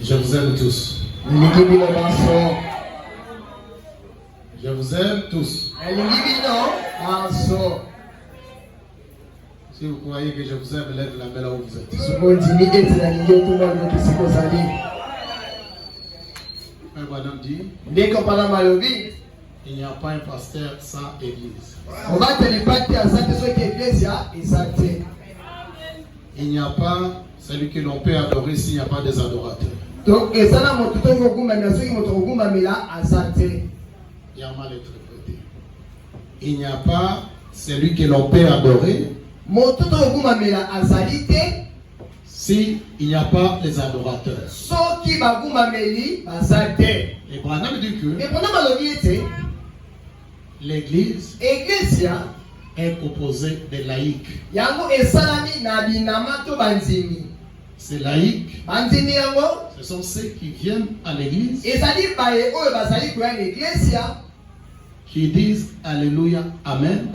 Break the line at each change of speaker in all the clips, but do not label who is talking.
Je vous aime tous. Je vous aime tous. Si vous croyez que je vous aime, lève la main là où vous êtes. Frère Branham dit, il n'y a pas un pasteur sans église. Il n'y a pas celui que l'on peut adorer s'il n'y a pas des adorateurs. Donc, il y a mal interprété. Il n'y a pas celui que l'on peut adorer s'il n'y a pas les adorateurs. Et Branham dit que l'église est composée de laïcs. Ces laïcs, ce sont ceux qui viennent à l'église, qui disent Alléluia, Amen,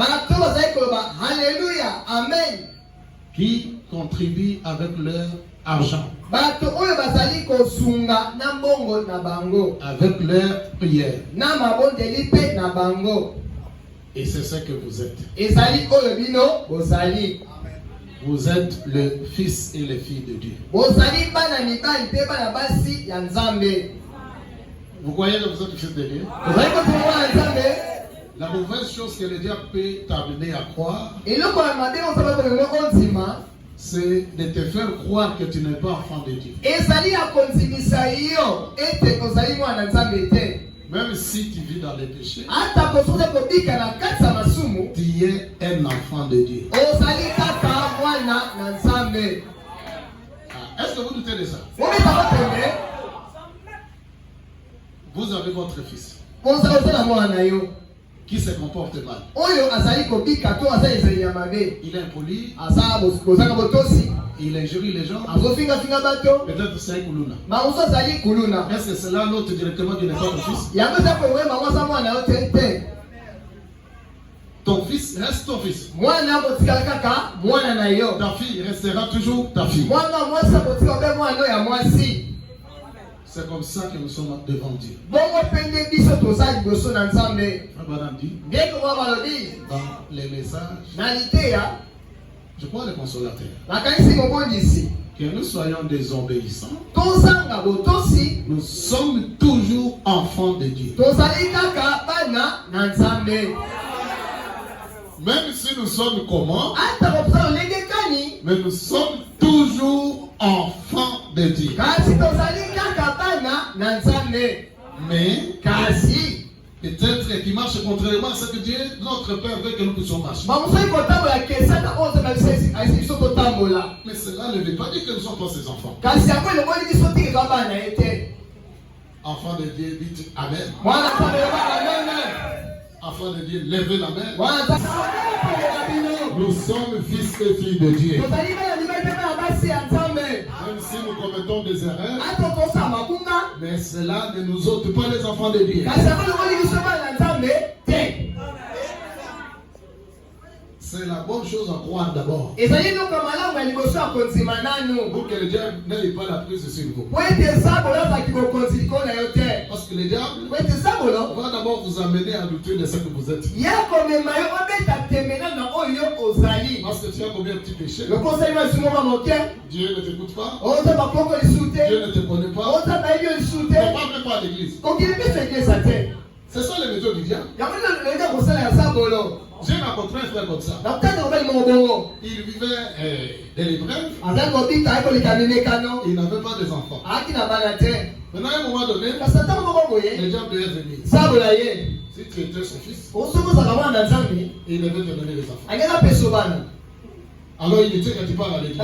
qui contribuent avec leur argent, avec leur prière. Et c'est ce que vous êtes. Vous êtes le fils et les filles de Dieu. Vous croyez que vous êtes le fils de Dieu? La mauvaise chose que le diable peut t'amener à croire, c'est de te faire croire que tu n'es pas enfant de Dieu. Même si tu vis dans les péchés, tu es un enfant de Dieu. Est-ce que vous doutez de ça? Vous avez votre fils qui se comporte mal. Il est impoli. Il injurie les gens. Peut-être c'est un Kuluna. Est-ce que cela note directement qu'il n'est pas ton fils? Ton fils reste ton fils. Ta fille restera toujours ta fille. C'est comme ça que nous sommes devant Dieu. Abraham dit, dans les messages, je crois le consolateur, que nous soyons désobéissants, nous sommes toujours enfants de Dieu. Même si nous sommes comment, mais nous sommes toujours enfants de Dieu. Mais peut-être qu'il marche contrairement à ce que Dieu, notre Père, veut que nous puissions marcher. Mais cela ne veut pas dire que nous sommes pas ses enfants. Enfants de Dieu, dites Amen. Enfants de Dieu, levez la main. Nous sommes fils et filles de Dieu. Même si nous commettons des erreurs, mais cela ne nous ôte pas les enfants de Dieu. C'est la bonne chose à croire d'abord. Pour que le diable n'ait pas la prise sur vous. Parce que le diable va d'abord vous amener à douter de ce que vous êtes. Parce que tu as combien de petits péchés. Dieu ne t'écoute pas. Dieu ne te connaît pas. Tu ne parles même pas à l'église. C'est ça les méthodes du diable. Dieu n'a pas un frère comme ça. Il vivait de l'épreuve. Il n'avait pas des enfants. Maintenant, à un moment donné, le diable est venu. Si tu étais son fils, il devait te donner des enfants. Alors il était quand tu parles à l'église.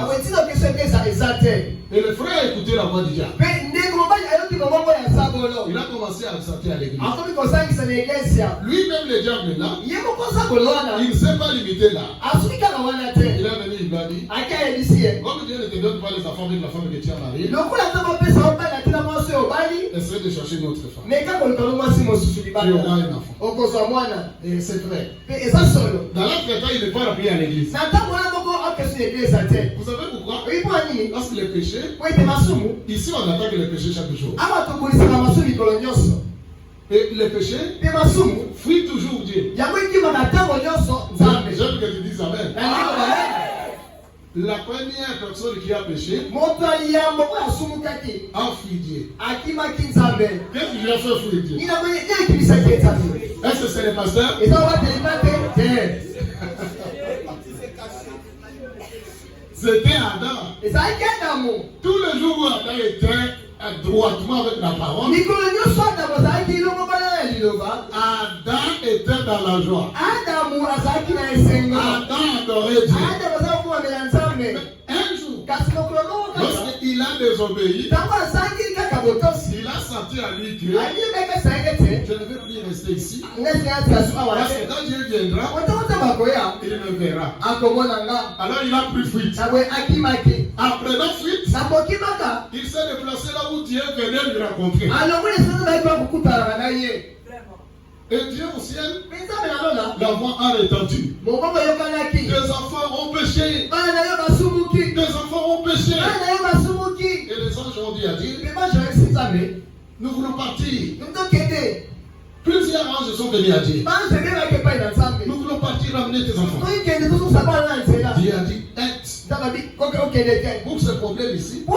Et le frère a écouté la voix du diable. Il a commencé à chanter à l'église. Lui-même le diable est là. Il ne s'est pas limité là. Il est venu, il lui a dit, comme Dieu ne te donne pas les enfants avec la femme que tu as mariée, essaie de chercher une autre femme. Tu auras un enfant. Et c'est vrai. Dans l'autre temps, il ne parle plus à l'église. Vous savez pourquoi? Parce que les péchés, ici on attaque les péchés chaque jour. Et les péchés fuient toujours Dieu. J'aime que tu dises Amen. La première personne qui a péché a fui Dieu. Qu'est-ce qui lui a fait fuir Dieu? Est-ce que c'est le pasteur? C'était Adam. Tous les jours où Adam était droitement avec la parole, Adam était dans la joie. Adam adorait Dieu. Un jour, lorsqu'il a désobéi, il a senti à lui que je ne vais plus rester ici. Parce que quand Dieu viendra, il me verra. Alors il a pris fuite. Après la fuite, il s'est déplacé là où Dieu venait lui rencontrer. Et Dieu au ciel, la voix a retenti. Des enfants ont péché. Des enfants ont péché. Et les anges ont dit à Dieu, nous voulons partir. Plusieurs anges sont venus à Dieu. Nous voulons partir ramener tes enfants. Dieu a dit, pour ce problème ici, ça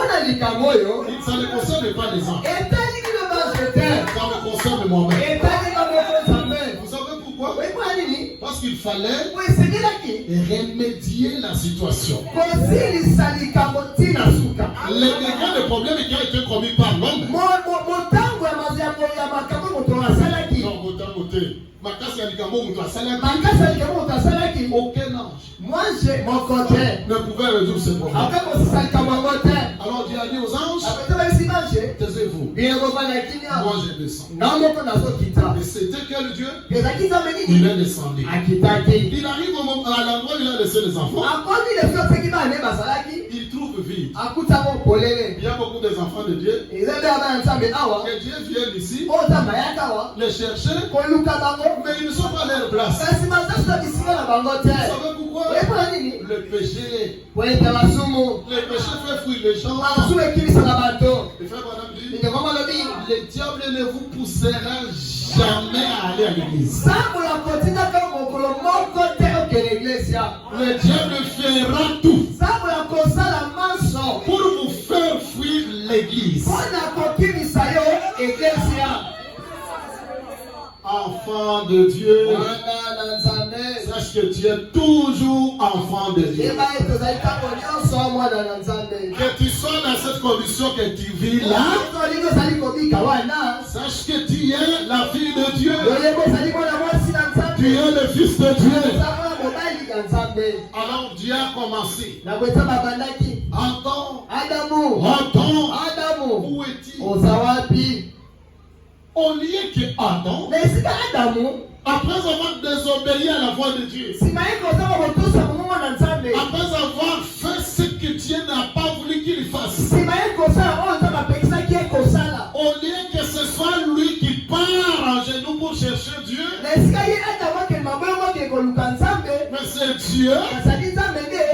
ne concerne pas les anges. Ça me concerne moi-même. Vous savez pourquoi? Parce qu'il fallait remédier la situation. Les dégâts de problème qui ont été commis par l'homme. Aucun ange ne pouvait résoudre ce problème. Alors Dieu a dit aux anges, taisez-vous. Moi je descends. Et c'était quel Dieu? Il est descendu. Il arrive au moment, à l'endroit où il a laissé les enfants. Il trouve vide. Il y a beaucoup d'enfants de Dieu. Et Dieu vient ici les chercher, mais ils ne sont pas à leur place. Vous savez pourquoi? Le péché. Le péché fait fuir les gens. Le frère Branham dit, le diable ne vous poussera jamais à aller à l'église. Le diable fera tout pour vous faire fuir l'église. Enfant de Dieu, sache que tu es toujours enfant de Dieu. Que tu sois dans cette condition que tu vis là, sache que tu es la fille de Dieu. Tu es le fils de Dieu. Alors Dieu a commencé. Attends, où est-il? Au lieu que Adam, après avoir désobéi à la voix de Dieu, après avoir fait ce que Dieu n'a pas voulu qu'il fasse, au lieu que ce soit lui qui part en genoux pour chercher Dieu, mais c'est Dieu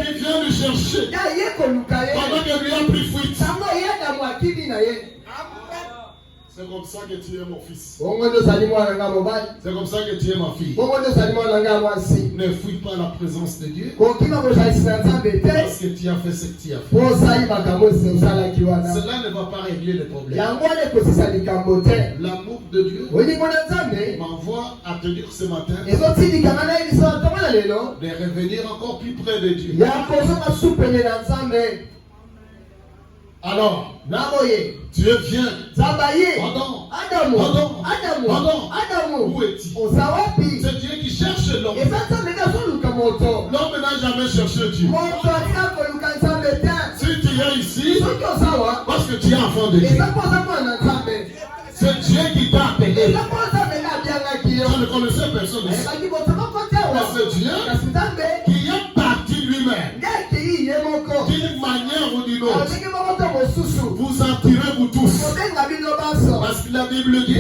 qui vient le chercher pendant que lui a pris fuite. C'est comme ça que tu es mon fils. C'est comme ça que tu es ma fille. Ne fuis pas la présence de Dieu. Parce que tu as fait ce que tu as fait. Cela ne va pas régler le problème. L'amour de Dieu m'envoie à te dire ce matin de revenir encore plus près de Dieu. Alors, Dieu vient. Adam, où est-il? C'est Dieu qui cherche l'homme. L'homme n'a jamais cherché Dieu. Si tu es ici, parce que tu es enfant de Dieu, c'est Dieu qui t'a appelé. Tu ne connaissais personne ici. C'est Dieu qui est parti lui-même. D'une manière ou d'une autre, vous en tirez vous tous. La Bible dit,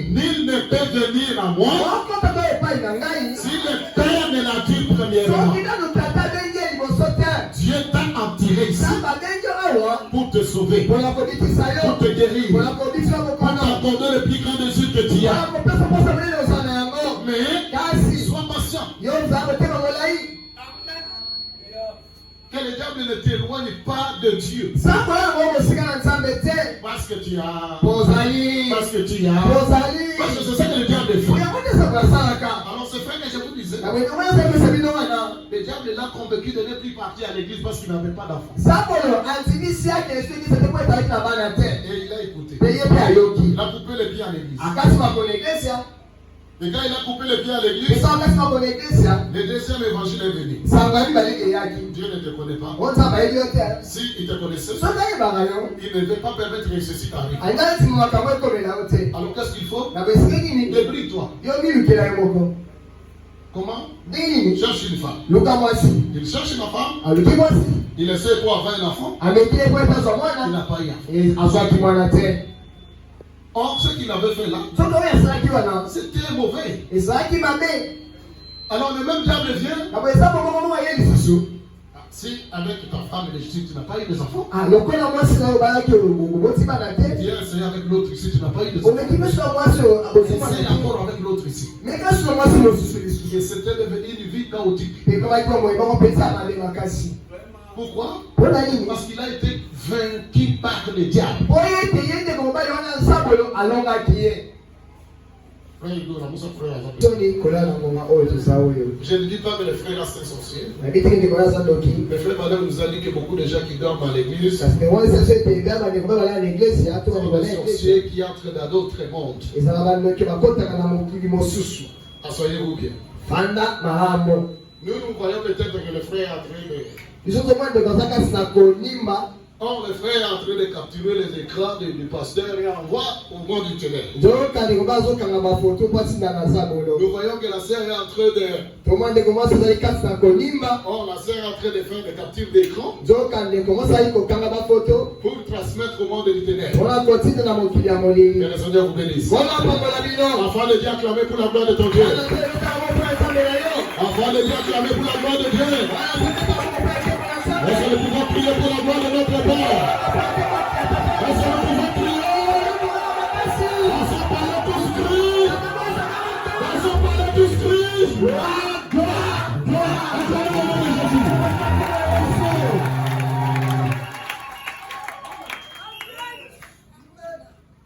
nul ne peut venir à moi si le Père ne l'attire premièrement. Dieu t'a attiré ici pour te sauver, pour te guérir, pour t'accorder le plus grand désir que tu as. Mais sois patient. Que le diable ne t'éloigne pas de Dieu. Parce que tu as. Parce que tu as. Parce que c'est ça que le diable fait. Alors c'est vrai que je vous disais. Le diable l'a convaincu de ne plus partir à l'église parce qu'il n'avait pas d'enfant. Et il a écouté. Il a coupé les pieds à l'église. Et quand il a coupé les pieds à l'église, le deuxième évangile est venu. Dieu ne te connaît pas. Si il te connaissait, il ne devait pas permettre que ceci t'arrive. Alors qu'est-ce qu'il faut? Débrouille-toi. Comment? Cherche une femme. Il cherche une femme. Il essaie pour avoir un enfant. Il n'a pas eu. Or, ce qu'il avait fait là, c'était mauvais. Alors le même diable vient. Si avec ta femme légitime tu n'as pas eu des enfants, viens essayer avec l'autre ici, tu n'as pas eu des enfants. Essaye encore avec l'autre ici. Et c'était devenu une vie chaotique. Pourquoi? Parce qu'il a été vaincu par le diable. Je ne dis pas que les frères sont sorciers. Le frère Madame nous a dit que beaucoup de gens qui dorment à l'église sont des sorciers qui entrent dans d'autres mondes. Asseyez-vous bien. Nous croyons peut-être que le frère est en train de... Or, le frère est en train de capturer les écrans du pasteur et envoie au monde du ténèbre. Nous voyons que la sœur est en train de... Or, la sœur est en train de faire des captures d'écran pour transmettre au monde du ténèbre. Que le Seigneur vous bénisse. Afin de Dieu, acclamer pour la gloire de ton Dieu. Afin de Dieu, acclamer pour la gloire de Dieu. Est-ce que nous pouvons prier pour la gloire de notre Père? Est-ce que nous pouvons prier? Dans tous Christ.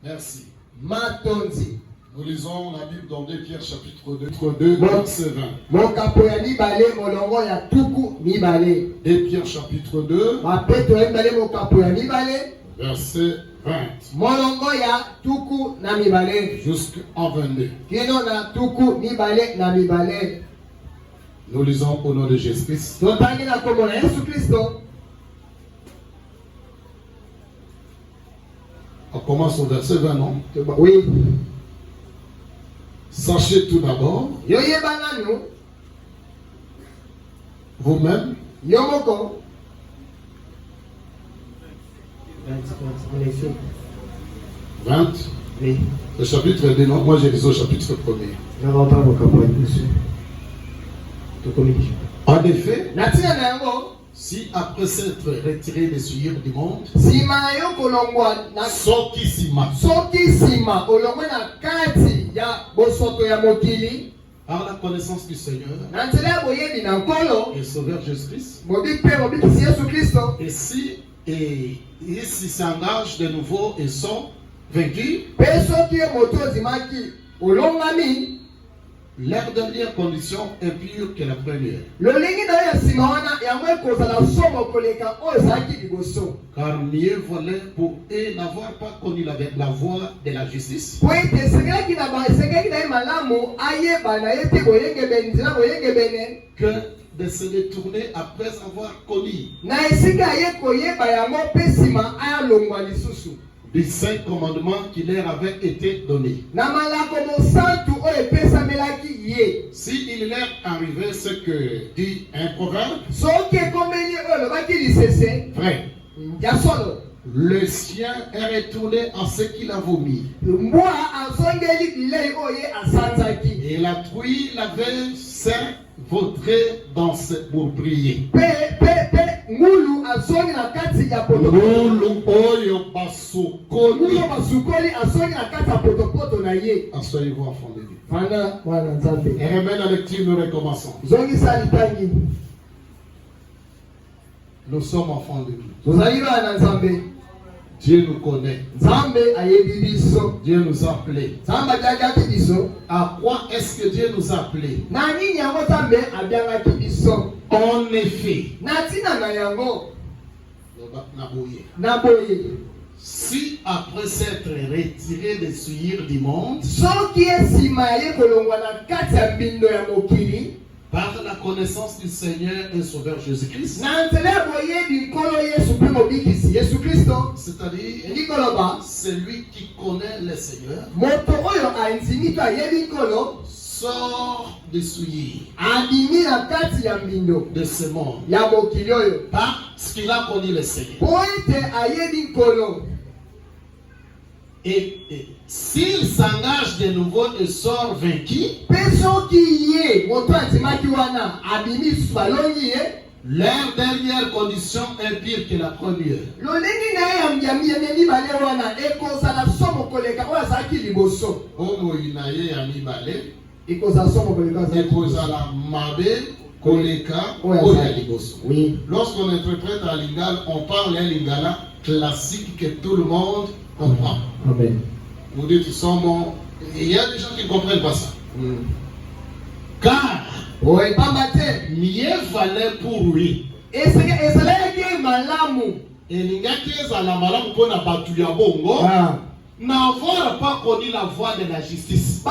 Merci. Nous lisons la Bible dans 2 Pierre chapitre 2, verset 20. 2 Pierre chapitre 2, verset 20. Jusqu'en 22. Nous lisons au nom de Jésus-Christ. On commence au verset 20, non?
Oui.
Sachez tout d'abord, vous-même, 20.
Oui.
Le chapitre 2, non, moi j'ai lu au chapitre 1er. En effet, si après s'être retiré des souillures du monde, par la connaissance du Seigneur et Sauveur Jésus-Christ, et s'ils s'engagent de nouveau et sont vaincus, leur dernière condition est pure que la première. Car mieux valait pour eux n'avoir pas connu la voie de la justice que de se détourner après avoir connu du saint commandement qui leur avait été donné. S'il leur arrivait ce que dit un proverbe, vrai, Le sien est retourné à ce qu'il a vomi. Et la truie l'avait vautré dans ce bourbier. Asseyez-vous, enfants de Dieu. Et remet la lecture, nous recommençons. Nous sommes enfants de Dieu. Dieu nous connaît. Dieu nous a appelés. À quoi est-ce que Dieu nous a appelés? En effet, si après s'être retiré des souillures du monde, par la connaissance du Seigneur et Sauveur Jésus-Christ, c'est-à-dire celui qui connaît le Seigneur, sort des souillures de ce monde parce qu'il a connu le Seigneur. Et s'il s'engage de nouveau et sort vaincu, leur dernière condition est pire que la première. Lorsqu'on interprète à Lingala, on parle un Lingala classique que tout le monde comprend.
Amen.
Vous dites, il y a des gens qui ne comprennent pas ça. Car mieux valait pour lui. Et n'avoir pas connu la voie de la justice,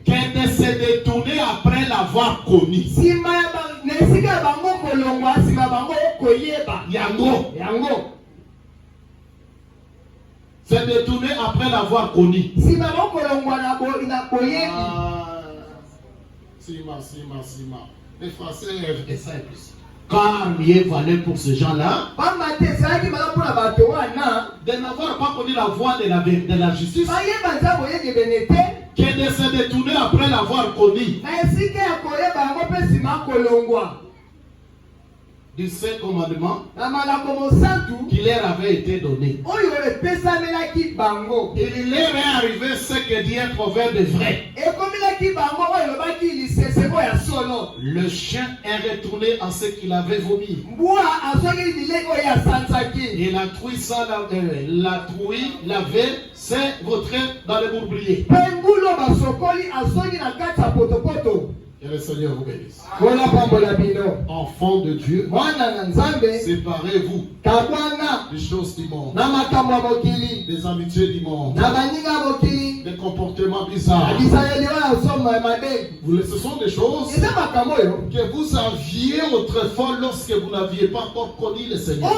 que de se détourner après l'avoir connu. Se détourner après l'avoir connu. Les Français est simple. Car mieux valait pour ces gens-là de n'avoir pas connu la voie de la justice que de se détourner après l'avoir connu. Du Saint commandement qui leur avait été donné. Il leur est arrivé ce que dit un proverbe vrai. Le chien est retourné à ce qu'il avait vomi. Et la truie l'avait vautré dans le bourbier. Que le Seigneur vous bénisse. Enfants de Dieu, séparez-vous des choses du monde, des amitiés du monde, des comportements bizarres. Ce sont des choses que vous aviez autrefois lorsque vous n'aviez pas encore connu le Seigneur.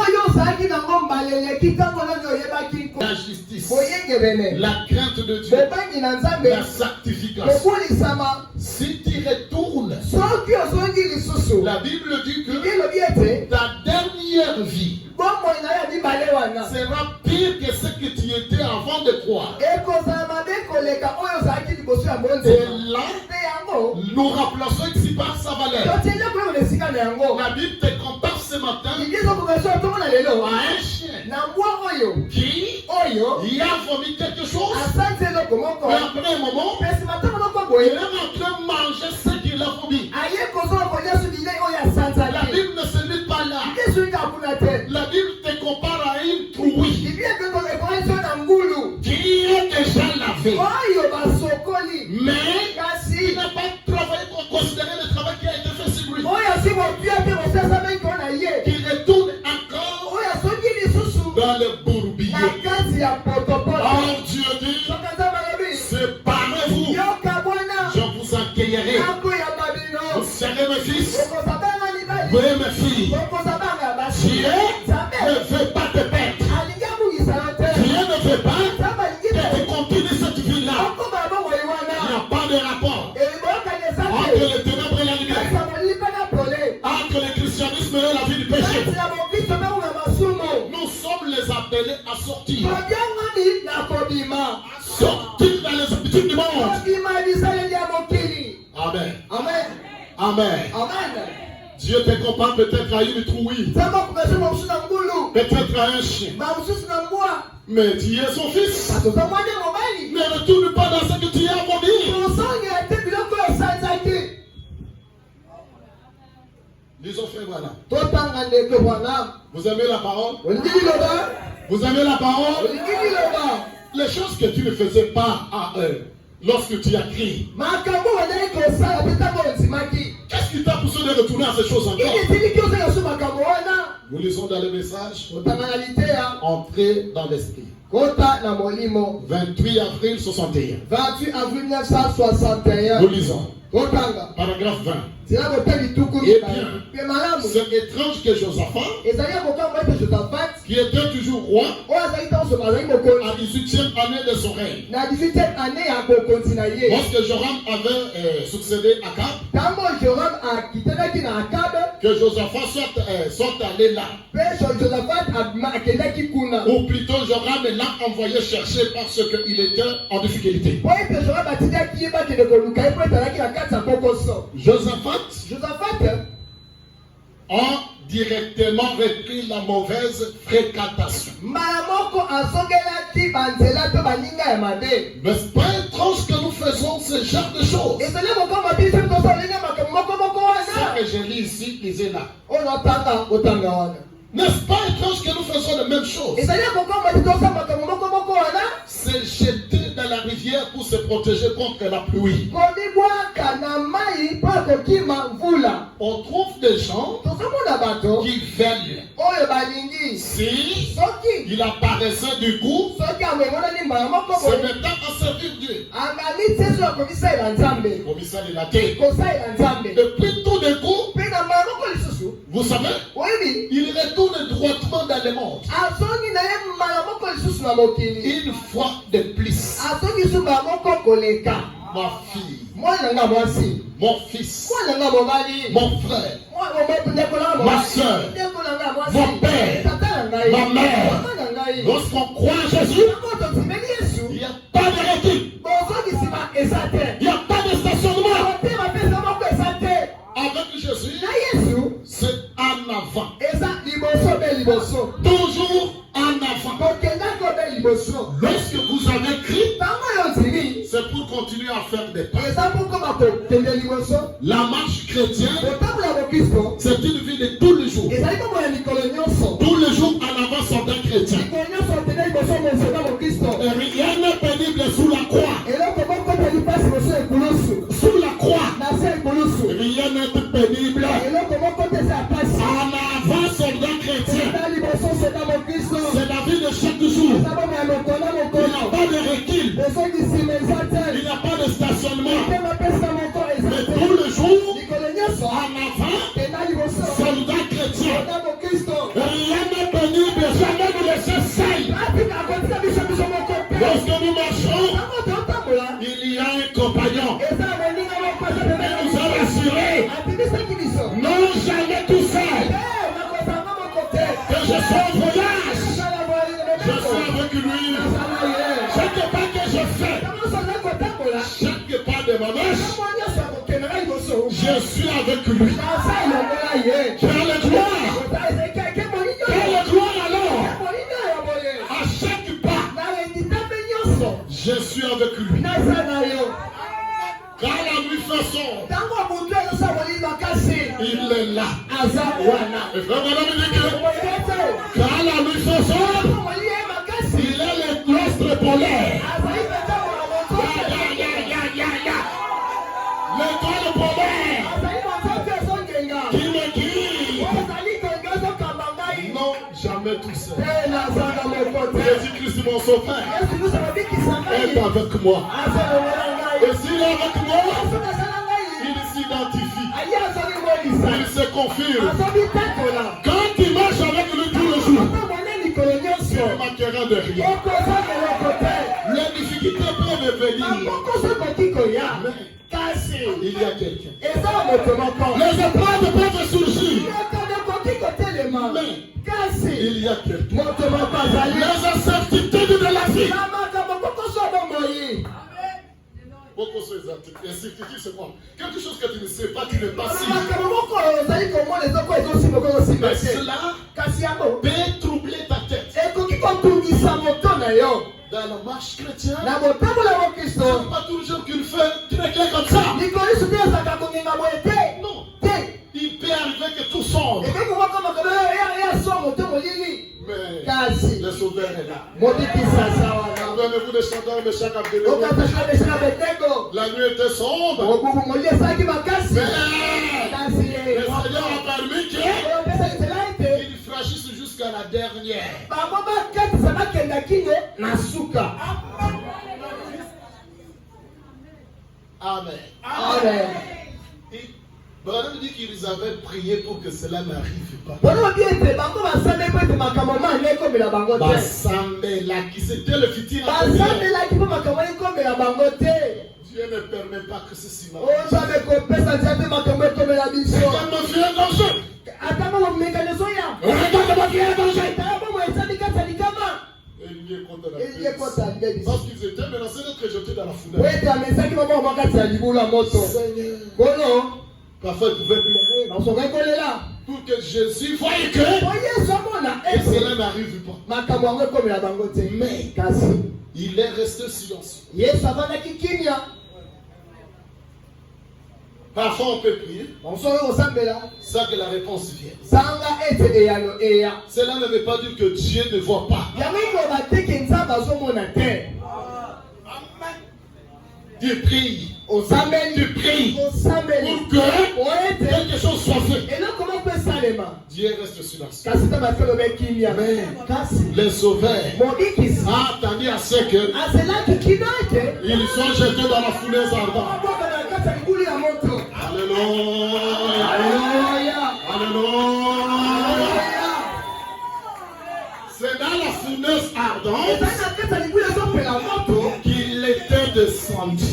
La justice, la crainte de Dieu, la sanctification. Si tu retournes, la Bible dit que ta dernière vie sera pire que ce que tu étais avant de croire. Et là, nous remplaçons ici par sa valeur. La Bible te compare ce matin à un chien qui a vomi quelque chose, mais après un moment, il est en train de manger ce qu'il a vomi. La Bible ne se lit pas là. La Bible te compare à une truie qui est déjà lavé, mais il n'a pas travaillé pour considérer le travail qui a été fait sur lui. Il retourne encore dans le bourbier. Alors Dieu dit, séparez-vous, je vous accueillerai. Vous serez mes fils, vous êtes mes filles. Dieu ne veut pas te perdre. Dieu ne veut pas que tu continues cette vie-là. Il n'y a pas de rapport entre les ténèbres et la lumière, entre le christianisme et la vie du péché. appelé à sortir. Sortir dans les habitudes du monde. Amen.
Amen.
Amen.
Amen.
Dieu te compare peut-être à une trouille. Peut-être à un chien. Mais tu es son fils. Ne retourne pas dans ce que tu as abomi. Disons frère voilà. Vous aimez la parole? Vous aimez la parole? Les choses que tu ne faisais pas à eux lorsque tu as crié. Qu'est-ce qui t'a poussé de retourner à ces choses encore? Nous lisons dans le message. Entrer dans l'esprit. 28 avril 61.
28 avril 1961.
Nous lisons. Paragraphe 20. Eh bien, c'est étrange que Josaphat, qui était toujours roi, à 18e année de son règne, lorsque Joram avait succédé à Akab, que Josaphat soit allé là, ou plutôt Joram l'a envoyé chercher parce qu'il était en difficulté. Josaphat a directement repris la mauvaise fréquentation. N'est-ce pas étrange que nous faisons ce genre de choses? Ce que je lis ici, lisez-là. N'est-ce pas étrange que nous faisons la même chose? C'est jeter dans la rivière pour se protéger contre la pluie. On trouve des gens qui veulent. Si il apparaissait du coup, se mettant à servir Dieu. Commissaire de la terre. Et puis tout d'un coup, vous savez, il retourne droitement dans le monde. Une fois de plus. Ma fille, mon fils, mon frère, ma soeur, mon père, ma mère. Lorsqu'on croit en Jésus, il n'y a pas de recul. Il n'y a pas de stationnement. Avec Jésus, c'est en avant. Toujours en avant. Lorsque vous avez crié, c'est pour continuer à faire des pas. La marche chrétienne, c'est une vie de tous les jours. Tous les jours en avant sont des chrétiens. Et rien n'est pénible sous la croix. Sous la croix, rien n'est pénible. En avant sont des chrétiens. C'est la vie de chaque jour. Il n'y a pas de recul. Il n'y a pas de stationnement. Mais tous les jours, en avant, soldats chrétiens. Rien n'est pénible, jamais nous laisser seul. Lorsque nous marchons, il y a un compagnon. Et nous a rassurés. Non, jamais tout seul. Que je sois en voyage, je suis avec lui. Chaque pas que je fais, chaque pas de ma marche, je suis avec lui. Quelle gloire! Quelle gloire alors! À chaque pas, je suis avec lui. Quand la nuit fait sombre, il est là. Et vraiment, me dit que quand la nuit fait sombre, il est l'astre polaire. L'étoile polaire qui me guide. Non, jamais tout seul. Jésus-Christ, mon sauveur, est avec moi. Et s'il est avec moi, il s'identifie. Il se confirme. Quand il marche avec lui tous les jours, il ne manquera de rien. Les difficultés peuvent venir. Mais il y a quelqu'un. Les épreuves peuvent surgir. Mais il y a quelqu'un. Les difficile, c'est quoi? Quelque chose que tu ne sais pas, tu n'es pas sûr. Mais cela peut troubler ta tête. Dans la marche chrétienne, ce n'est pas toujours qu'une feuille qui est claire comme ça. Non. Il peut arriver que tout sombre. Mais le Sauveur est là. Pardonnez-vous de chanter de chaque Abdelou. La nuit était sombre. Mais le Seigneur a permis qu'il franchisse jusqu'à la dernière. Amen.
Amen.
Branham dit qu'ils avaient prié pour que cela n'arrive pas. C'était le futur. Dieu ne permet pas que ceci m'arrive. Parce qu'ils étaient menacés d'être jetés dans la fournaise. Seigneur. Parfois, il pouvait pleurer pour que Jésus voie que cela n'arrive pas. Mais il est resté silencieux. Parfois, on peut prier sans que la réponse vienne. Cela ne veut pas dire que Dieu ne voit pas. Tu pries. Tu pries pour que quelque chose soit fait. Dieu reste silencieux. Mais les sauveurs a attendu à ce que ils soient jetés dans la fournaise ardente. Alléluia. Alléluia. C'est dans la fournaise ardente qu'il était descendu.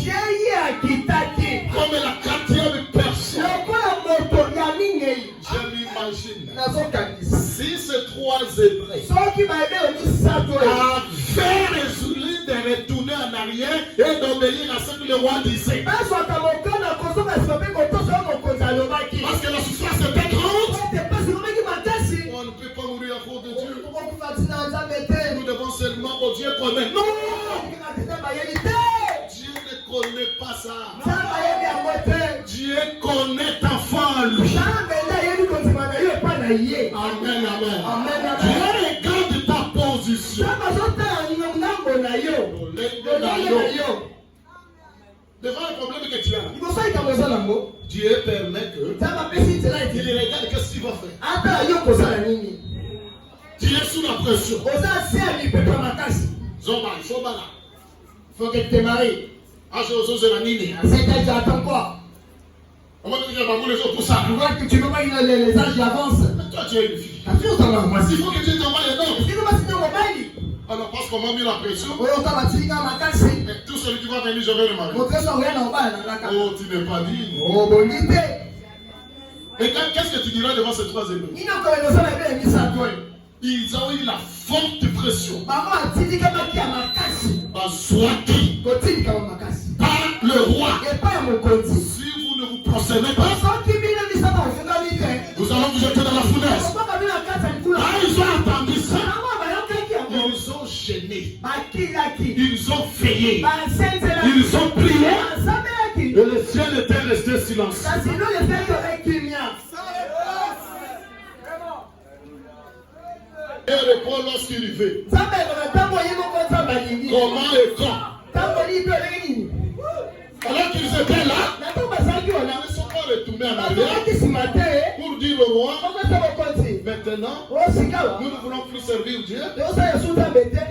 Comme la quatrième personne. Je m'imagine. Si ces trois Hébreux avaient résolu de retourner en arrière et d'obéir à ce que le roi disait. Parce que la souffrance était grande. On ne peut pas mourir à cause de Dieu. Nous devons seulement au Dieu connaître. Non! Dieu ne connaît pas ça. Dieu connaît ta femme. Amen, amen. Dieu regarde ta position. Devant le problème que tu as, Dieu permet que il regarde qu'est-ce qu'il va faire. Tu es sous la pression. Zomba, il faut bala.
Faut que tu te maries.
Ah, je ose la nini.
C'est qu'elle t'attend quoi?
On va te dire, les autres pour ça.
Tu vois que tu veux pas les âges avancent.
Mais toi, tu es une fille.
La fille, on s'en va.
Il faut que tu t'envoies les noms.
Si nous va signer au mobile.
Alors, parce qu'on m'a mis la pression.
Oui, on va signer à ma casse.
Et tout celui qui va venir, je vais le marier.
Oh,
tu n'es pas digne.
Oh, bonne idée.
Et qu'est-ce que tu diras devant ces trois ennemis? Ils ont eu la forte pression. Par le roi. Si vous ne vous procédez pas, nous allons vous jeter dans la fournaise. Quand ils ont entendu ça, ils ont gêné. Ils ont veillé. Ils ont prié. Et le ciel était resté silencieux. Et répond lorsqu'il veut. Comment et quand? Alors qu'ils étaient là, ils ne sont pas retournés en arrière pour dire au roi, maintenant, nous ne voulons plus servir Dieu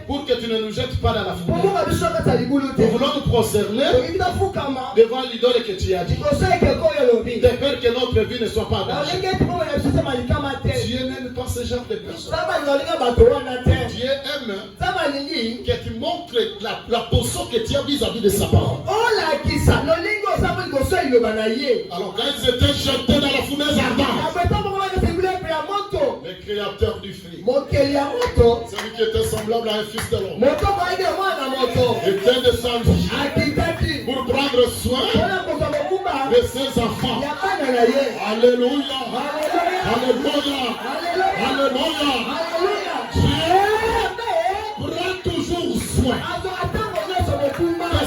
pour que tu ne nous jettes pas dans la fournaise. Nous voulons nous prosterner devant l'idole que tu as dit, de peur que notre vie ne soit pas bâchée. Dieu n'aime pas ce genre de personnes. Dieu aime que tu montres la position que tu as vis-à-vis de sa parole. Alors quand ils étaient jetés dans la fournaise ardente, le créateur du feu, celui qui était semblable à un fils de l'homme, était descendu pour prendre soin de ses enfants. Alléluia. Alléluia. Alléluia. Dieu prend toujours soin de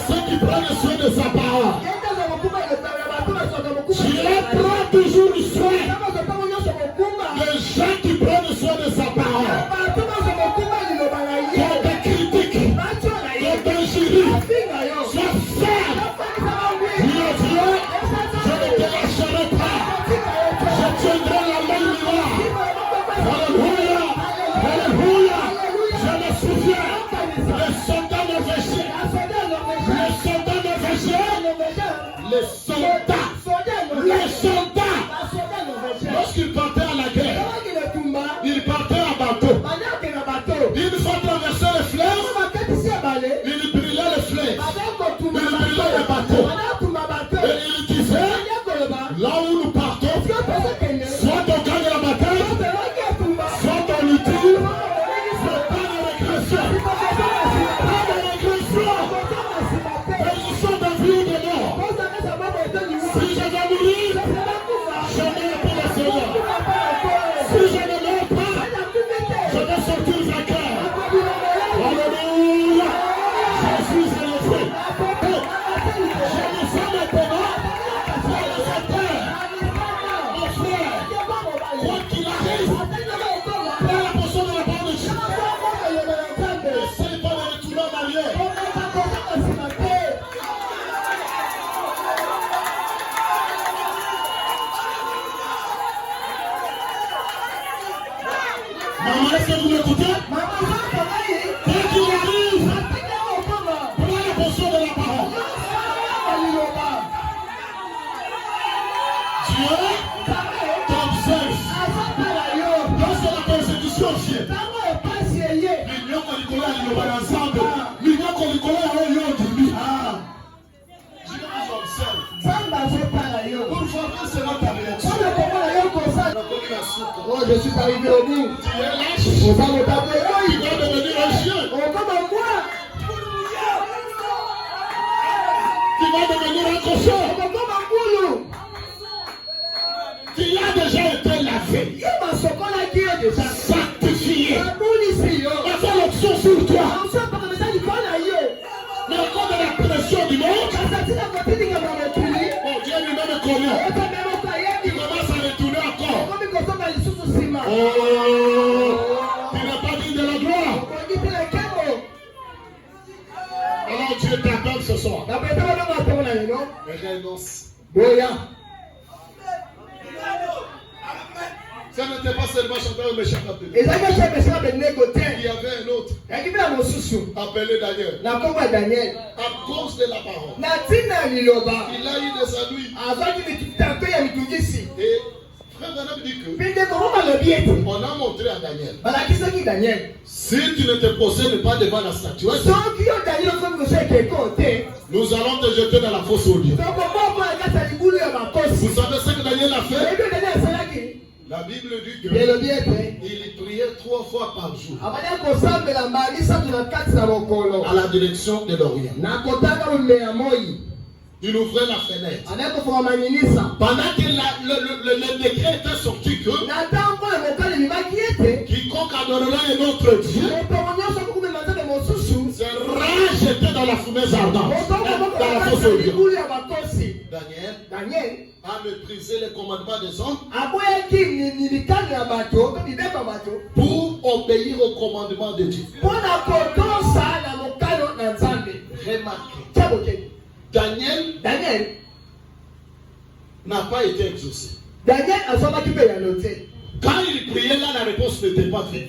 ceux qui prennent soin de sa parole. Dieu prend toujours soin des gens qui prennent soin de sa parole. Quand des critiques, quand des jurys, sois ferme. Je ne te lâcherai pas. Je tiendrai la main droite. Alléluia. Alléluia. Je me souviens. Les soldats norvégiens. Les soldats norvégiens. Les soldats. Les soldats. Lorsqu'ils partaient à la guerre, ils partaient à bateau. Une fois traversé les fleuves, ils brillaient les fleuves. Ils brillaient les bateaux. Et ils disaient, là où nous partons, soit on gagne la bataille, soit on nous tue, mais pas de régression. Pas de régression. Et ils sont de vie ou de mort. Si je vais mourir, je meurs pour le Seigneur. Si je ne meurs pas, je vais sortir vainqueur. Alléluia. Je suis élevé. Je me sens maintenant. Mon frère, quoi qu'il arrive, prends la portion de la parole de Dieu. Essaye pas de retourner en arrière. Maman, est-ce que vous m'écoutez? Quoi qu'il arrive, prends la portion de la parole. Dieu t'observe. Lorsque la persécution vient, l'union qu'on y connaît ensemble, l'union qu'on y connaît aujourd'hui. Dieu nous observe. Pour former selon ta réaction.
Oh, je suis arrivé au bout.
Tu es lâche.
On va me taper.
Tu dois devenir un chien.
On va me voir.
Tu vas devenir un cochon.
On va me voir.
Tu as déjà été lavé, sanctifié. On va faire l'option sur toi. Mais à cause de la pression du monde, oh Dieu lui-même connaît. Il commence à retourner encore. Oh, tu n'as pas dit de la gloire. Alors Dieu t'appelle ce soir. Mais renonce. Ça n'était pas seulement chanteur mais chef appelé. Il y avait un autre appelé Daniel. À cause de la parole, il a eu des ennuis. Et frère Branham dit que on a montré à Daniel, si tu ne te possèdes pas devant la statuette, nous allons te jeter dans la fosse au lieu. Vous savez ce que Daniel a fait? La Bible dit qu'il priait 3 fois par jour à la direction de l'Orient. Il ouvrait la fenêtre. Pendant que le décret était sorti que quiconque adorera un autre Dieu sera jeté dans la fumée ardente, dans la fosse au lieu. Daniel a méprisé les commandements des hommes pour obéir aux commandements de Dieu. Remarquez, Daniel n'a pas été exaucé. Quand il priait là, la réponse n'était pas faite.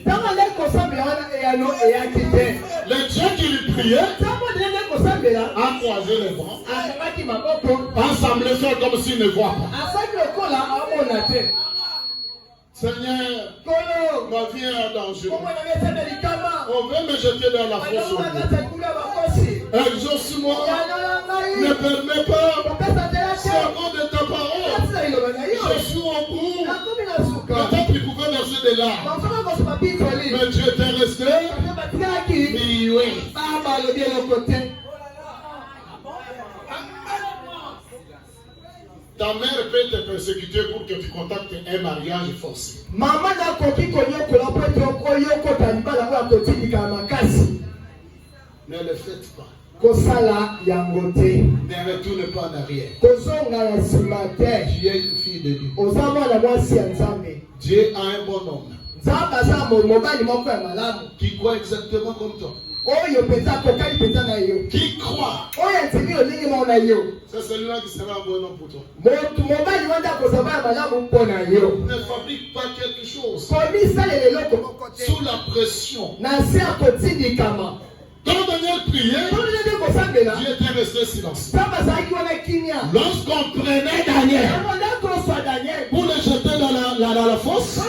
Le Dieu qui lui priait a croisé les bras, a semblé faire comme s'il ne voit pas. Seigneur, ma vie est en danger. On veut me jeter dans la fosse. Exauce-moi. Ne permets pas. C'est à cause de ta parole. Je suis au bout. Peut-être qu'il pouvait verser des larmes. Mais Dieu était resté. Ta mère peut te persécuter pour que tu contactes un mariage forcé.
Maman n'a koki konyokola po ete oyokota libala ngo akotindika makasi.
Ne le faites pas.
Kosala yango te.
Ne retourne pas en arrière.
Kozonga na nsima te.
Tu es une fille de Dieu.
Oza mwana mwasi ya Nzambe.
Dieu a un bon homme.
Nzambe aza mobali moko ya malamu.
Qui croit exactement comme toi.
Oyo penza kokali penza na yo.
Qui croit.
Oyo atimi olingi mo na yo.
C'est celui-là qui sera un bon homme pour toi.
Motu mobali wanda kozaba ya malamu mpo na yo.
Ne fabrique pas quelque chose.
Komisala eloko moko te.
Sous la pression.
Na se akotindikama.
Quand Daniel priait, Dieu était resté silencieux. Lorsqu'on prenait Daniel pour le jeter dans la fosse,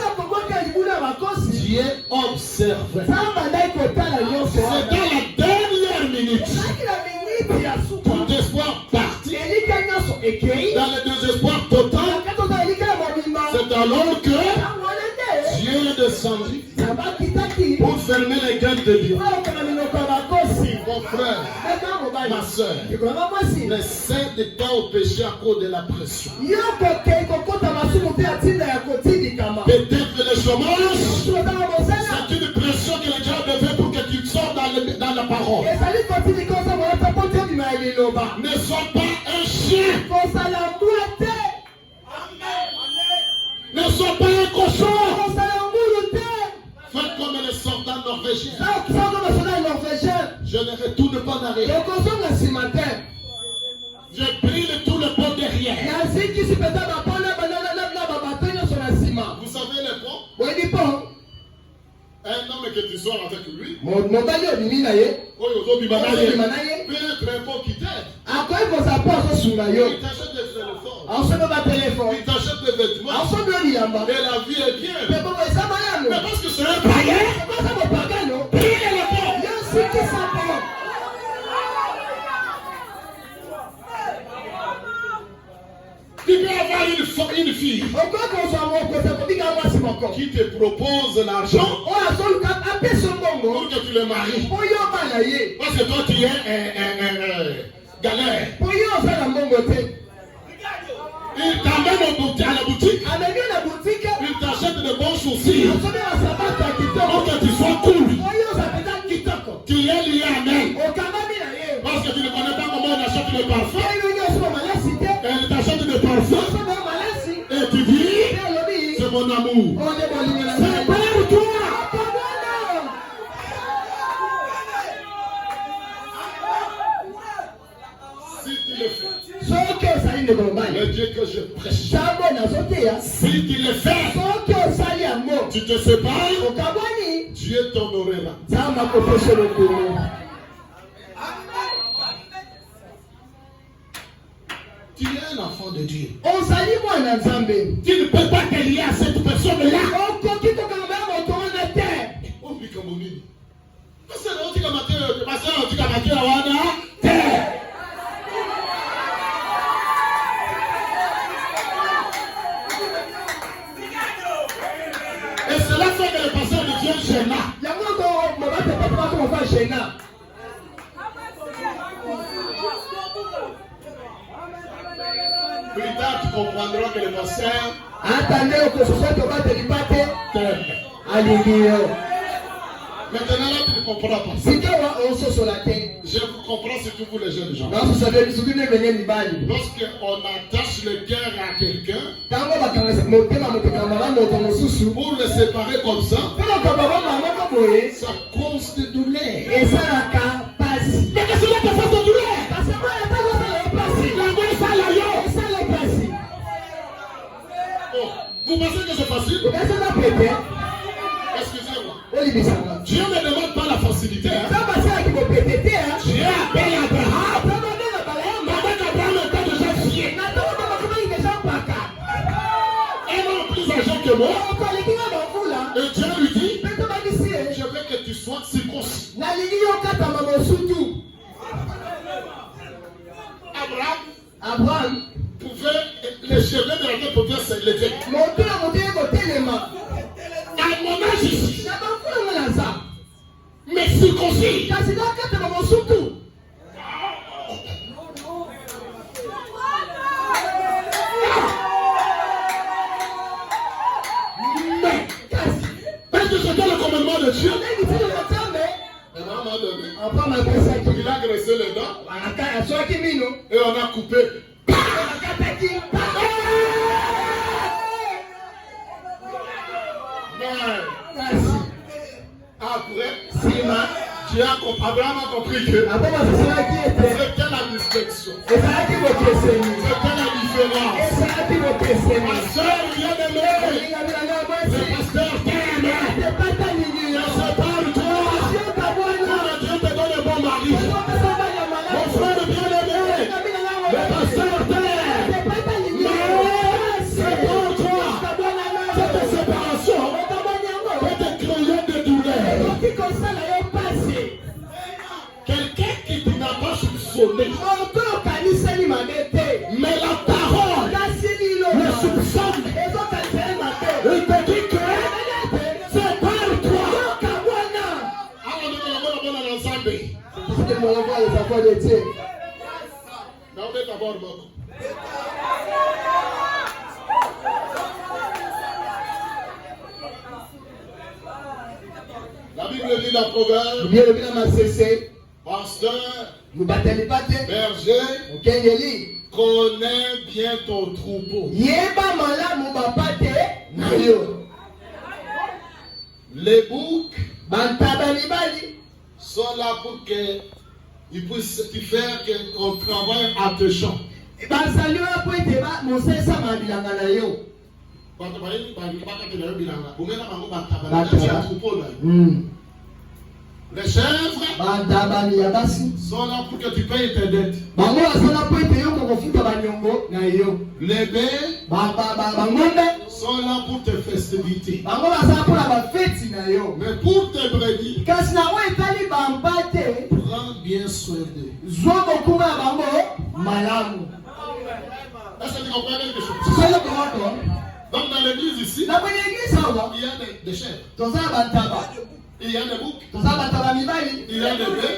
Dieu observait. C'est dans la dernière minute, tout espoir parti, dans le désespoir total, c'est alors que Dieu est descendu pour fermer les gueules de Dieu. Mon frère, ma soeur, ne cède pas au péché à cause de la pression. Peut-être le chômage, c'est une pression que le diable fait pour que tu sortes dans la parole. Ne sois pas un chien. Ne sois pas un cochon. Faites comme les soldats norvégiens. Je ne retourne pas en arrière. Je prie de tout le pont derrière. Vous savez les ponts? Un homme que tu sors avec lui. Peut être un pont qui t'aide. Il t'achète des téléphones. Il t'achète des vêtements. Et la vie est bien. Mais parce que c'est un païen. Prie le pont. Tu peux avoir une fille qui te propose l'argent pour que tu le maries. Parce que toi tu es galère. Il t'amène à la boutique. Il t'achète de bons chaussures pour que tu sois cool. Tu es lié à elle. Parce que tu ne connais pas comment on achète le parfum. Elle t'achète des parfums. Et tu dis, c'est mon amour. C'est pour toi. Si tu le fais, le Dieu que je prêche, si tu le fais, tu te sépares, Dieu t'honorera. Tu es un enfant de Dieu. Tu ne peux pas te lier à cette personne-là. Et cela fait que le pasteur devient gênant. Plus tard, tu comprendras que le pasteur t'aime. Maintenant, là, tu ne comprends pas. Je vous comprends surtout vous les jeunes gens. Lorsqu'on attache le cœur à quelqu'un, pour le séparer comme ça, ça cause de douleur. Mais que cela te fasse de douleur. Vous pensez que c'est facile? Excusez-moi. Dieu ne demande pas la facilité. Dieu appelle Abraham. Avec Abraham était déjà fier. Elle est plus âgée que moi. Et Dieu lui dit, je veux que tu sois circoncis. Abraham pouvait, les cheveux de la tête pouvaient se lever. À mon âge ici, mais circoncis. Dieu.
Il
a graissé les dents. Et on a coupé. Après, Abraham a compris que c'était la distraction. C'était la différence. Ma soeur vient de l'heure. Le pasteur t'aime. Sépare-toi. Quand Dieu te donne un bon mari. Mon frère bien-aimé. Le pasteur t'aime. Sépare-toi. Cette séparation peut te créer des douleurs. Quelqu'un qui n'a pas soupçonné. Mais la parole le soupçonne. Il te dit que c'est par toi. La Bible dit dans Proverbe. Pasteur, berger, connais bien ton troupeau. Les boucs sont là pour qu'ils puissent te faire qu'on travaille à tes champs. Les chèvres sont là pour que tu payes tes dettes. Les bœufs sont là pour tes festivités. Mais pour tes brebis, prends bien soin d'eux. Est-ce que tu comprends quelque chose? Donc dans l'église ici, il y a des chèvres. Il y a des boucs, il y a des bœufs,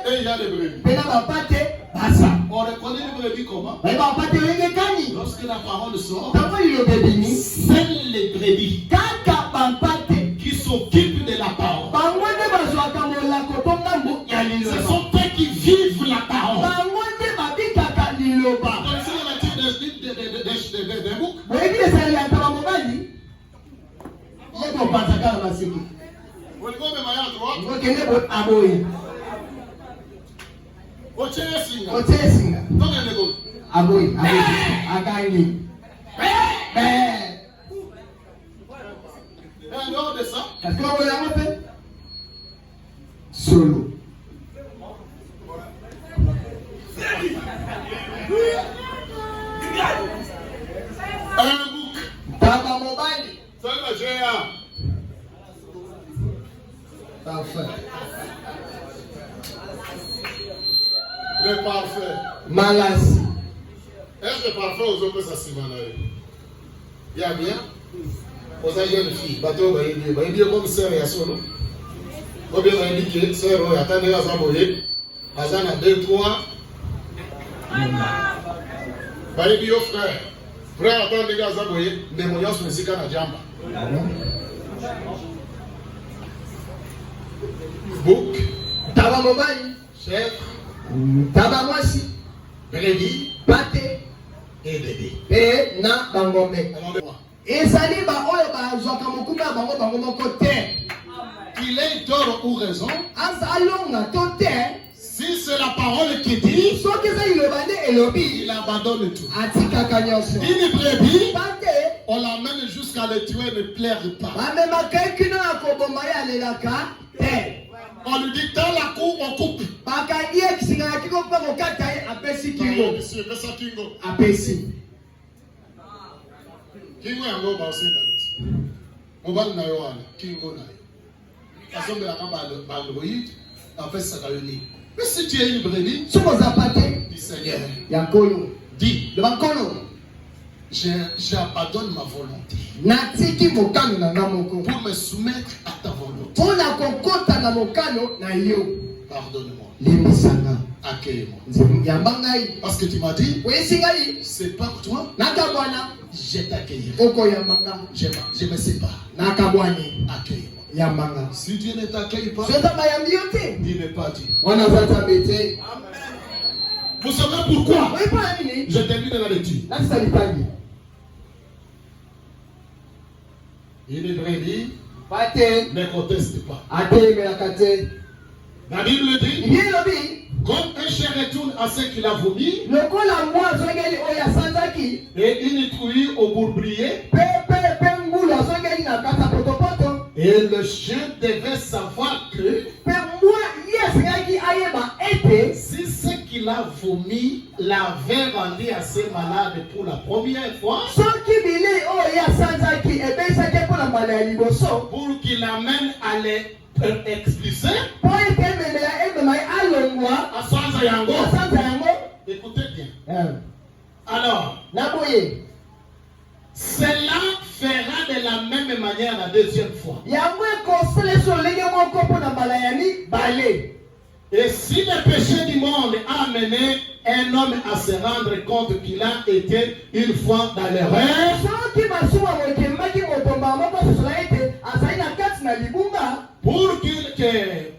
et il y a des brebis. On reconnaît les brebis comment? Lorsque la parole sort, c'est les brebis qui s'occupent de la parole. Ce sont eux qui vivent la parole. Des boucs.
Solo.
Un bouc. C'est le géant.
Parfait.
Le parfait.
Malasi.
Est-ce que parfait aux autres ça s'y il y a bien? Aux jeunes filles, bateau, il y a comme sœur et solo. Ou bien il dit que sœur, attendez à s'envoyer. Azana 2-3. Il dit au frère. Frère, attendez à s'envoyer. Mais mon yos me dit qu'à la jambe. Bouc.
Taba mobile.
Chèvre.
Taba mwasi.
Brebis.
Pate.
Et bébé.
Et na bangombe.
Il est tort ou raison. Si c'est la parole qui dit, il abandonne tout. Une brebis, on l'amène jusqu'à le tuer, ne plaire pas. On lui dit dans la cour, on coupe. Kingo yango basi na mobali na yo wana kingo na yo asombe la kamba bandroid afesa kayoni. Mais si tu es une brebis, du Seigneur, dis j'abandonne ma volonté pour me soumettre à ta volonté. Pardonne-moi. Accueille-moi. Parce que tu m'as dit, c'est pas pour toi. Je t'accueillerai. Je me sépare. Accueille-moi.
Yamanga.
Si Dieu ne t'accueille pas,
Il
il n'est pas Dieu.
On a
Vous savez pourquoi? Je termine la lecture. Il est vrai dit, ne conteste pas. La Bible dit, comme un chien retourne à ce qu'il a vomi, et il trouille au bourblier, et le chien devait savoir que si ce qu'il a vomi l'avait rendu assez malade pour la première fois, pour qu'il amène à l'expulser, à Sanza Yango, écoutez bien. Alors, cela fera de la même manière la deuxième fois. Et si le péché du monde a amené un homme à se rendre compte qu'il a été une fois dans l'erreur,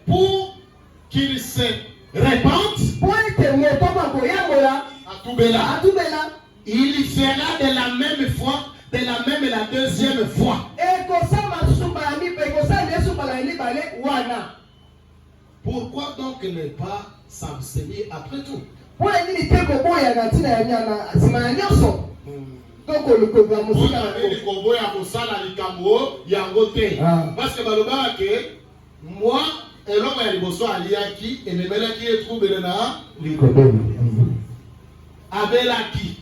pour qu'il se répande, il fera de la même fois, de la même la deuxième fois. Pourquoi donc ne pas s'abstenir après tout? Parce que moi, l'homme est liboso aliaki et me melaki et trouble na abelaki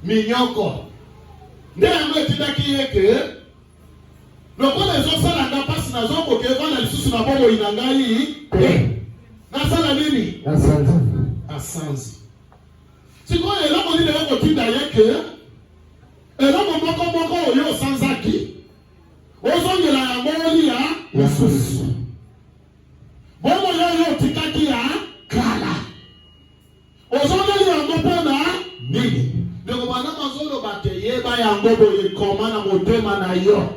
minyoko. Ndeyango etindaki yeke lokola ezosalanga mpasi nazokoka evanda lisusu na bongo inangai nasala nini? Asanzi. Sikoyo eloko nini ekotinda yeke eloko moko oyo osanzaki ozongela yango olia lisusu bongo yoyo otikaki ya kala ozongeli yango mpona nini? Ndeko bana mazoloba te yeba yango boye koma na motema na yo.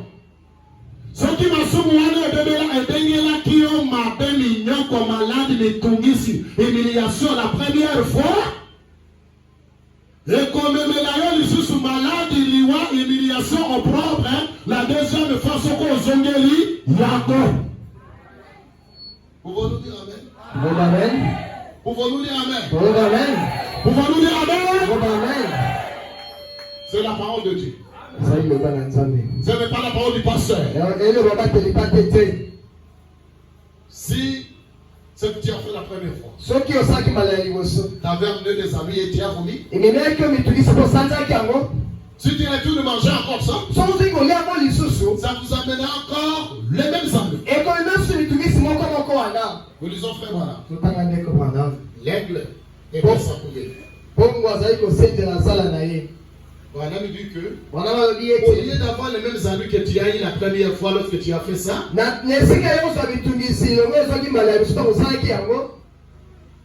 Soki masumu wana ebengelaki yo mabe minyoko maladi mitungisi humiliation la première fois, ekomemela yo lisusu maladi liwa humiliation opprobre la deuxième fois soko ozongeli yako. Pouvons-nous dire amen? Pouvons-nous dire amen? Pouvons-nous dire amen? C'est la parole de Dieu. Ce n'est pas la parole du pasteur. Si ce que tu as fait la première fois, tu avais amené des amis et tu as vomi, si tu retournes manger encore ça, ça vous amènera encore les mêmes amis. Nous disons frère voilà. L'aigle est dans sa couvée. On a dit que au lieu d'avoir les mêmes amis que tu as eu la première fois lorsque tu as fait ça,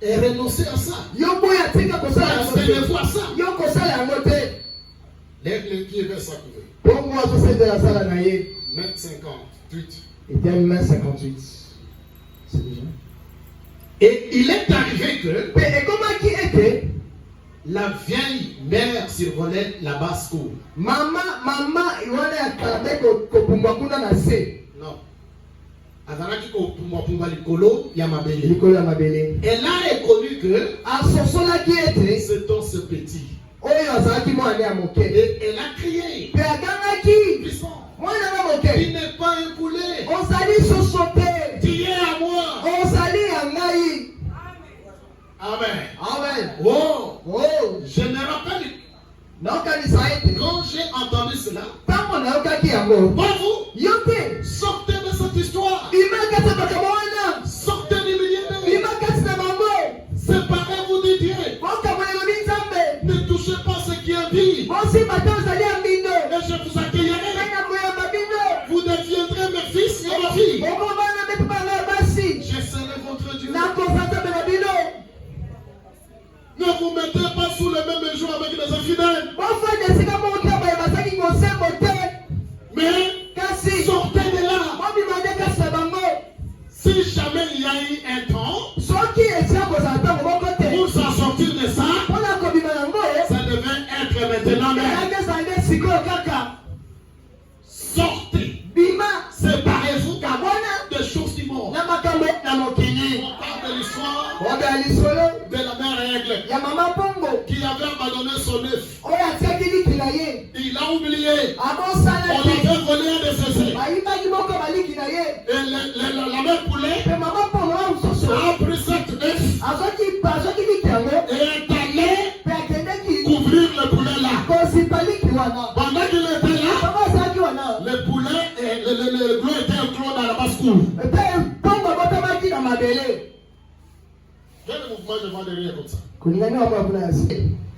et renoncer à ça. Abstenez-vous à ça. L'aigle qui est vers sa couvée. Mètre 58.
C'est déjà.
Et il est arrivé que la vieille mère survolait la basse cour.
Maman, il va aller à
non. Azanaki ko pumba likolo ya mabele. Elle a reconnu que c'est dans ce petit. Et elle a crié. Il n'est pas un poulet. Tu es à moi. Amen. Oh. Je me rappelle. Quand j'ai entendu cela, vous sortez de cette histoire. Sortez du milieu. Séparez-vous de Dieu. Ne touchez pas ce qui est vie. Et je vous accueillerai. Vous deviendrez mes fils et mes filles. Je serai votre Dieu. a eu un temps,
soki etia kozala ntango moko te
pour s'en sortir de ça,
mpona kobima yango
ça devait être maintenant même.
eyaki ezala nde sikoyo kaka
Sortez,
bima
séparez-vous
kabwana
des choses qui montent.
na makambo na mokili
On parle de l'histoire
obe ya lisolo
de la mère Règle
ya mama mpongo
qui avait abandonné son œuf.
oyo atiaki liki na ye
Il a oublié. On
abosalaki
avait volé un de ses œufs.
bayibaki moko baliki na ye
Et la mère poulet
mpe mama mpongo wa mosusu
a pris cet œuf
azwaki liki yango
et est allé
mpe akendeki
couvrir le poulet là.
kozipa liki wana
Pendant qu'il était là,
mama azalaki wana
le poulet et le gros était enclos dans la basse-cour.
mpe mpongo botamaki na mabele
Quel mouvement je vois derrière comme ça?
kulingani wa mwana ya se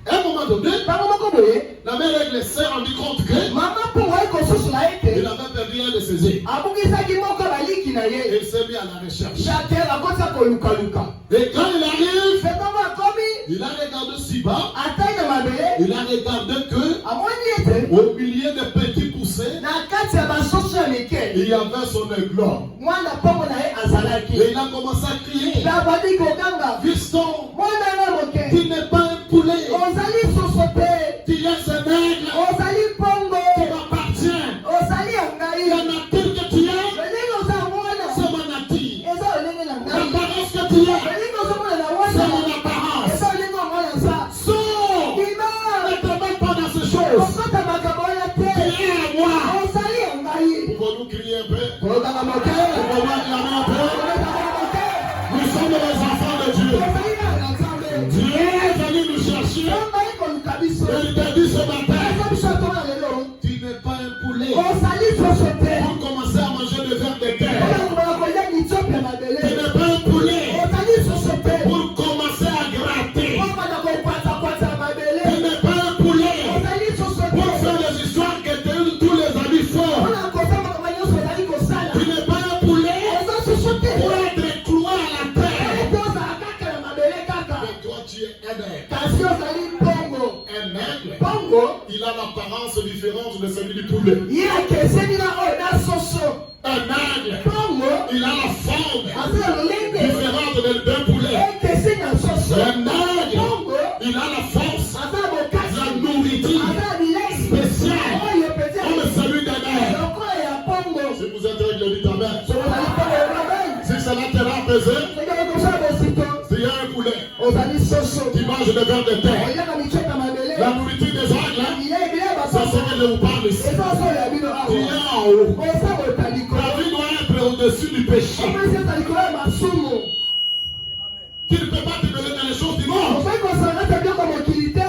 À un moment donné,
ntango moko boye
la mère Règle s'est rendu compte que
mama mpongo ayi kosusula
il
ete
avait perdu un de ses œufs.
abukisaki moko baliki na
Et
ye
il s'est mis à la recherche.
chaker akotisa kolukaluka
Et quand il arrive,
mpe ntango akomi
il a regardé si bas.
atai na mabele
Il a regardé que
amoni ete
au milieu des petits poussés,
na kati ya basoso ya mike
il y avait son aiglon.
mwana mpongo na ye azalaki
Et il a commencé à crier.
na bandi koganga
Fiston,
mwana nga moke
tu n'es pas un poulet.
ozali soso te
Tu es un aigle
ozali mpongo
qui m'appartient.
ozali ya ngai
La nature que tu es,
lolenge oza mwana
c'est ma nature.
eza olenge na ngai
L'apparence que tu es,
lolenge ozomona na
c'est
wana
mon apparence.
eza olenge omona za
Sors,
bima
ne te mets pas dans ces choses.
okota makambo wana te
Tu es à moi.
ozali ya ngai
Pouvons-nous crier un peu?
kozanga moke
Pouvons-nous acclamer un peu?
kozanga moke
Nous sommes les enfants de Dieu.
ozali na nzambe
Dieu est venu nous chercher.
nzambe ayi koluka biso
Et il t'a dit ce matin,
eza biso atona lelo
tu n'es pas un poulet.
ozali soso te
Pour commencer à manger le verre de terre.
oyo kobala kolia litiope ya
Tu
mabele
n'es pas un poulet.
ozali soso te
Pour commencer à gratter.
obana kokwatakwata ya
Tu
mabele
n'es pas un poulet.
ozali soso
Pour
te
faire les histoires que tous les amis font.
mpona kosala makambo nyonso ozali kosala
Tu n'es pas un poulet.
oza soso te
Pour être cloué à la terre.
ete ozala kaka na mabele kaka
Mais toi, tu es un aigle.
kasi ozali mpongo
Un aigle,
mpongo
il a l'apparence différente de celui du poulet.
ye akeseni na oyo na soso
Un aigle,
mpongo
il a la forme
aza na lolenge
différente d'un poulet.
ekeseni na soso
Un aigle,
mpongo
il a la force,
aza na bokasi
la nourriture
aza na bilei
spéciale
oyo pete
comme celui d'un aigle.
lokola ya mpongo
Si vous êtes aigle, dites amen.
ozali mpongo ya mabai
Si cela te rend apaisé,
soki kosala bosito
s'il y a un poulet
ozali soso
qui mange le verre de terre,
oyaka mitiope ya mabele
la nourriture des aigles,
bilei bilei ya
c'est ce
basoso
que je vous parle ici.
eza osolo ya bino
Tu es
awa
en haut.
oza botaliko
Ta vie doit être au-dessus du péché.
opesi eza likolo ya masumu
Tu ne peux pas te mêler dans les choses du monde.
okoki kosala kati ya biloko mokili te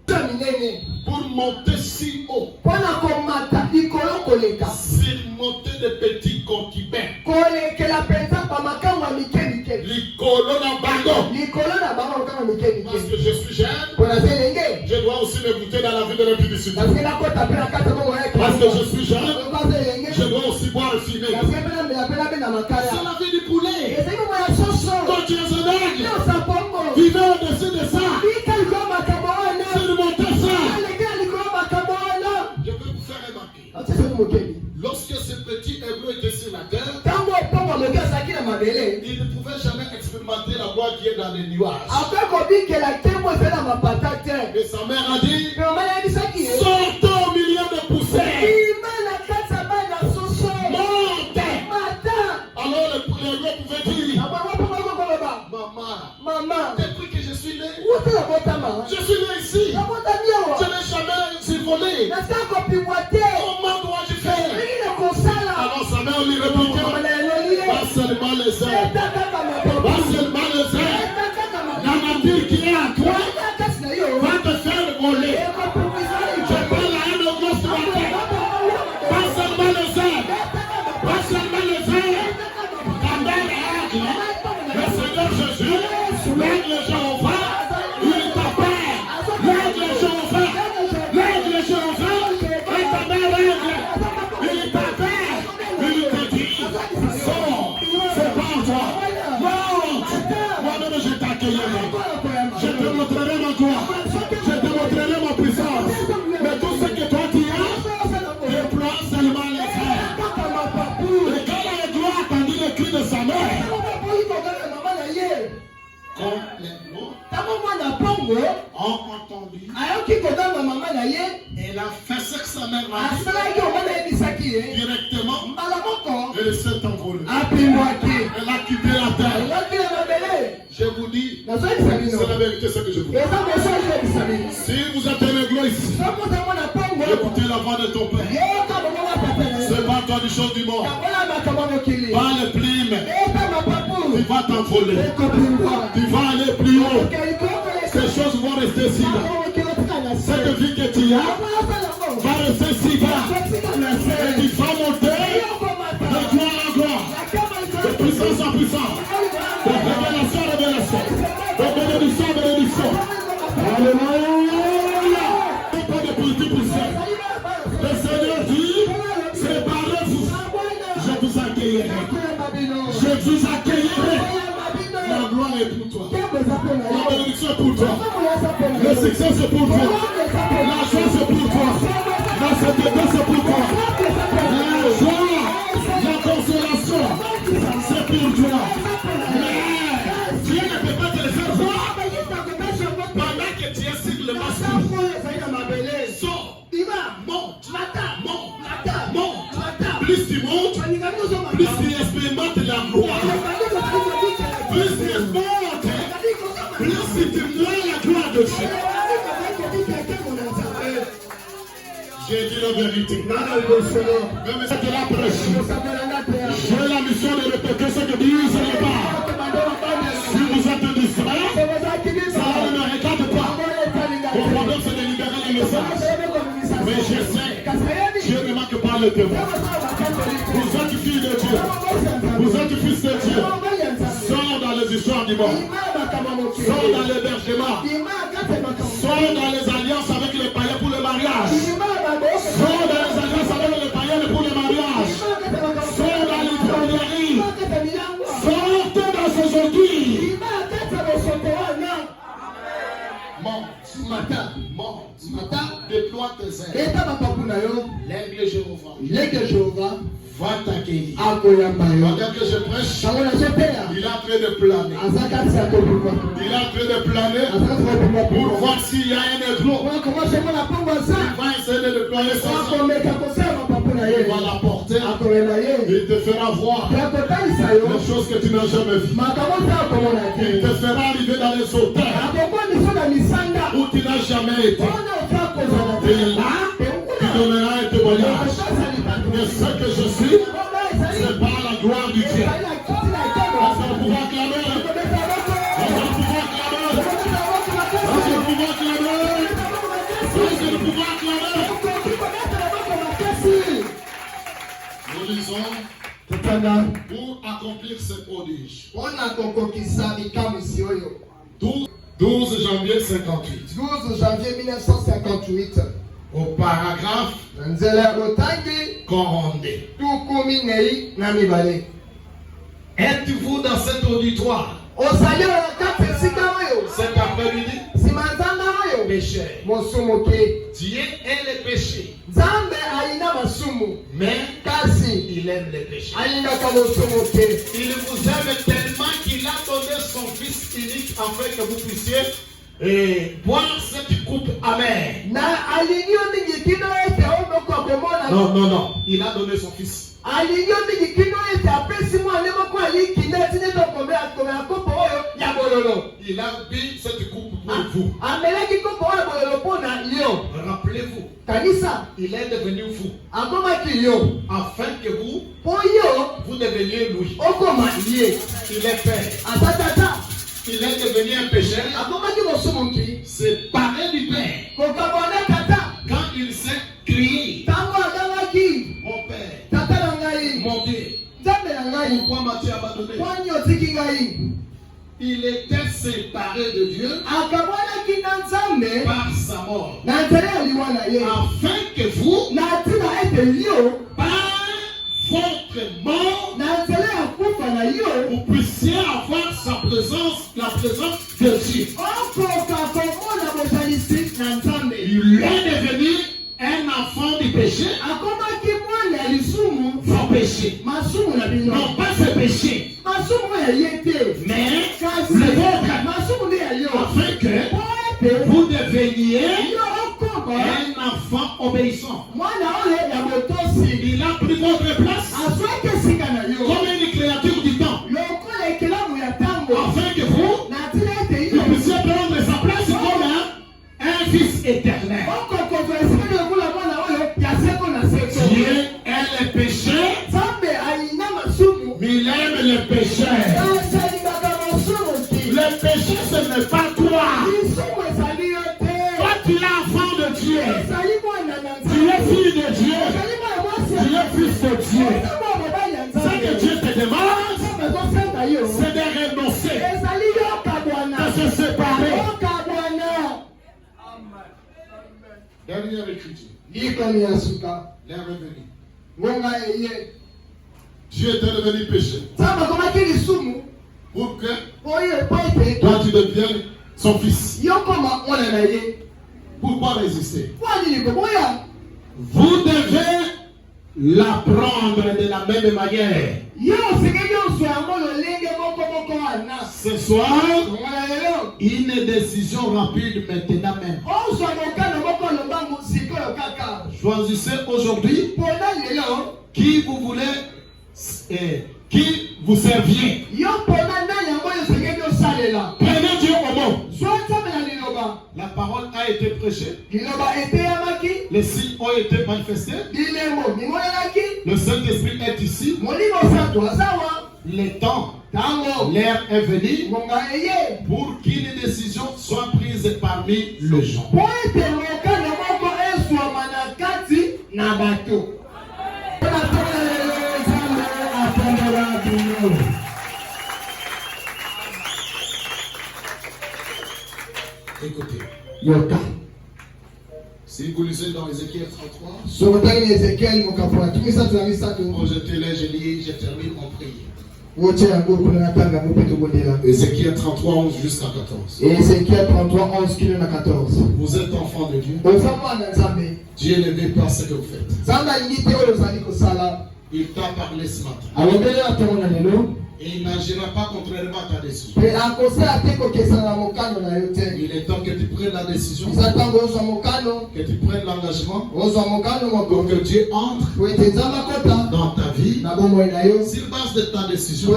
ta minene
Pour monter si haut,
mpona komata likolo koleka
surmonter des petits concubins.
kolekela mpenza bamakambo ya mike mike
L'icolo na bango.
likolo na bango makambo ya mike
Parce
mike
que je suis jeune,
mpona za elenge
je dois aussi m'écouter dans la vie de l'impudicité.
nasike nakota mpe na kati ya bongo
Parce que je suis jeune,
yakoza elenge
je dois aussi boire et fumer.
nasike mpe namela mpe nabe na makaya
C'est la vie du poulet.
ezali bongo ya soso
Quand tu es un aigle,
nyonsa bongo
vivez au-dessus de ça.
bika likolo makambo wana
Surmonter ça.
alekela likolo makambo wana
Je vais vous faire remarquer.
atisaki mokeli
Lorsque ce petit hébreu était sur la terre,
ntango mpongo moke azalaki na mabele
il ne pouvait jamais expérimenter la gloire qui est dans les nuages.
akoki kobikela ntembo ezali na mapata te
Et sa mère a dit,
me mama yebisaki ye
sortez au milieu de poussière.
bima na kati ya bana soso
Montez.
mata
Alors le hébreu pouvait dire,
abanga mpongo ekokoloba
maman,
mama
depuis que je suis né,
ute nabotama
je suis né ici.
nabotami
Je
awa
n'ai jamais survolé.
nasika kopimwa te
Comment dois-je faire?
ndenge na kosala
Alors sa mère lui répliqua,
mama na eloli ye
pas seulement les ailes,
eta kaka mapapu
pas seulement les ailes.
eta kaka
La
mapapu
nature qui est en toi
ata kasi na yo
va te faire voler.
ekopimwisa
C'est pas la complètement entendu. Elle a fait ce que sa mère a dit directement. Elle s'est envolée. Elle a quitté la terre. Je vous dis, c'est la vérité ce que je vous dis. Si vous êtes un églo ici, écoutez la voix de ton père. C'est pas toi du chose du monde. Pas les primes. Tu vas t'envoler. Tu vas aller plus haut. Ces choses vont rester si bas. Cette vie que tu as va rester si bas. Et tu vas monter de gloire en gloire, de puissance en puissance, de révélation en révélation, de bénédiction en bénédiction. Alléluia. Pas de politique pour ça. Le Seigneur dit, séparez-vous. Je vous accueillerai. Je vous accueillerai. La gloire est pour toi. La bénédiction est pour toi. Le succès c'est pour toi. La joie c'est pour toi. La sainteté c'est pour toi. La joie, la consolation c'est pour toi. Mais Dieu ne peut pas te le faire voir pendant que tu es sur le masque. Sors, monte, monte. Plus tu montes, plus tu expérimentes la gloire. Plus tu montes, plus tu vois la gloire de Dieu. J'ai dit la vérité. Même si c'est la prêche, j'ai la mission de répéter ce que disent les bas. Si vous êtes distrait, ça ne me regarde pas. Mon problème c'est de libérer les messages. Mais je sais, Dieu ne manque pas le témoin. Vous êtes fils de Dieu. Vous êtes fils de Dieu. Sors dans les histoires du monde. Sors dans l'hébergement. Sors dans les alliances avec les païens pour le mariage. Sors dans les alliances avec les païens pour le mariage. Sors dans l'ivrognerie. Sortez dans ce aujourd'hui. Monte, déploie tes ailes. L'aigle Jéhovah va t'accueillir. Pendant que je prêche, il est en train de planer. Il est en train de planer pour voir s'il y a un églo. Il va essayer de déployer ses ailes. Il va la porter. Il te fera voir les choses que tu n'as jamais vues. Il te fera arriver dans les hauteurs où tu n'as jamais été. Et là, tu donneras un témoignage. Mais ce que je suis, c'est par la gloire du Dieu. On va pouvoir clamer. On va pouvoir clamer. On va pouvoir clamer. On va pouvoir clamer. Nous lisons pour accomplir ce prodige. 12 janvier 58.
12 janvier 1958.
Au paragraphe corondé. Êtes-vous dans cet auditoire cet après-midi? Péché. Dieu est le péché. Mais il aime le péché. Il vous aime tellement qu'il a donné son Fils unique afin que vous puissiez boire cette coupe amère. Non. Il a donné son Fils. Il a bu cette coupe pour vous. Rappelez-vous, il est devenu vous afin que vous deveniez lui. Il est Père. Il est devenu un pécheur, séparé du Père. Quand il s'est crié, mon Père, mon Dieu, pourquoi m'as-tu abandonné? Il était séparé de Dieu par sa mort. Afin que vous, par votre mort, vous puissiez avoir sa présence, la présence de Dieu. Il est devenu un enfant du péché. Son péché. Non pas ce péché. Mais le vôtre. vous deveniez un enfant obéissant. Il a pris votre place comme une créature du temps, afin que vous puissiez prendre sa place comme un fils éternel. Dieu aime les péchés, mais il aime les pécheurs. Le péché, ce n'est pas toi. Toi, tu es enfant de Dieu. Tu es fille de Dieu. Tu es fils de Dieu. Ce que Dieu te demande, c'est de renoncer, de se séparer. Dernière écriture. Les revenus. Dieu est devenu péché. Pour que toi tu deviennes son fils. Pourquoi résister? Vous devez l'apprendre de la même manière. Ce soir, une décision rapide maintenant même. Choisissez aujourd'hui qui vous voulez et qui vous serviez. Prenez Dieu au mot. La parole a été prêchée. Les signes ont été manifestés. Le Saint-Esprit est ici. Le temps, l'heure est venue pour qu'une décision soit prise parmi les gens. Écoutez. Si vous lisez dans Ézéchiel 33, quand je te lis, je lis, je termine en prière. Ézéchiel 33, 11 jusqu'à 14. Ézéchiel 33, 11 jusqu'à 14. Vous êtes enfant de Dieu. Dieu ne veut pas ce que vous faites. Il t'a parlé ce matin. Et il n'agira pas contrairement à ta décision. Il est temps que tu prennes la décision, que tu prennes l'engagement pour que Dieu entre dans ta vie sur base de ta décision.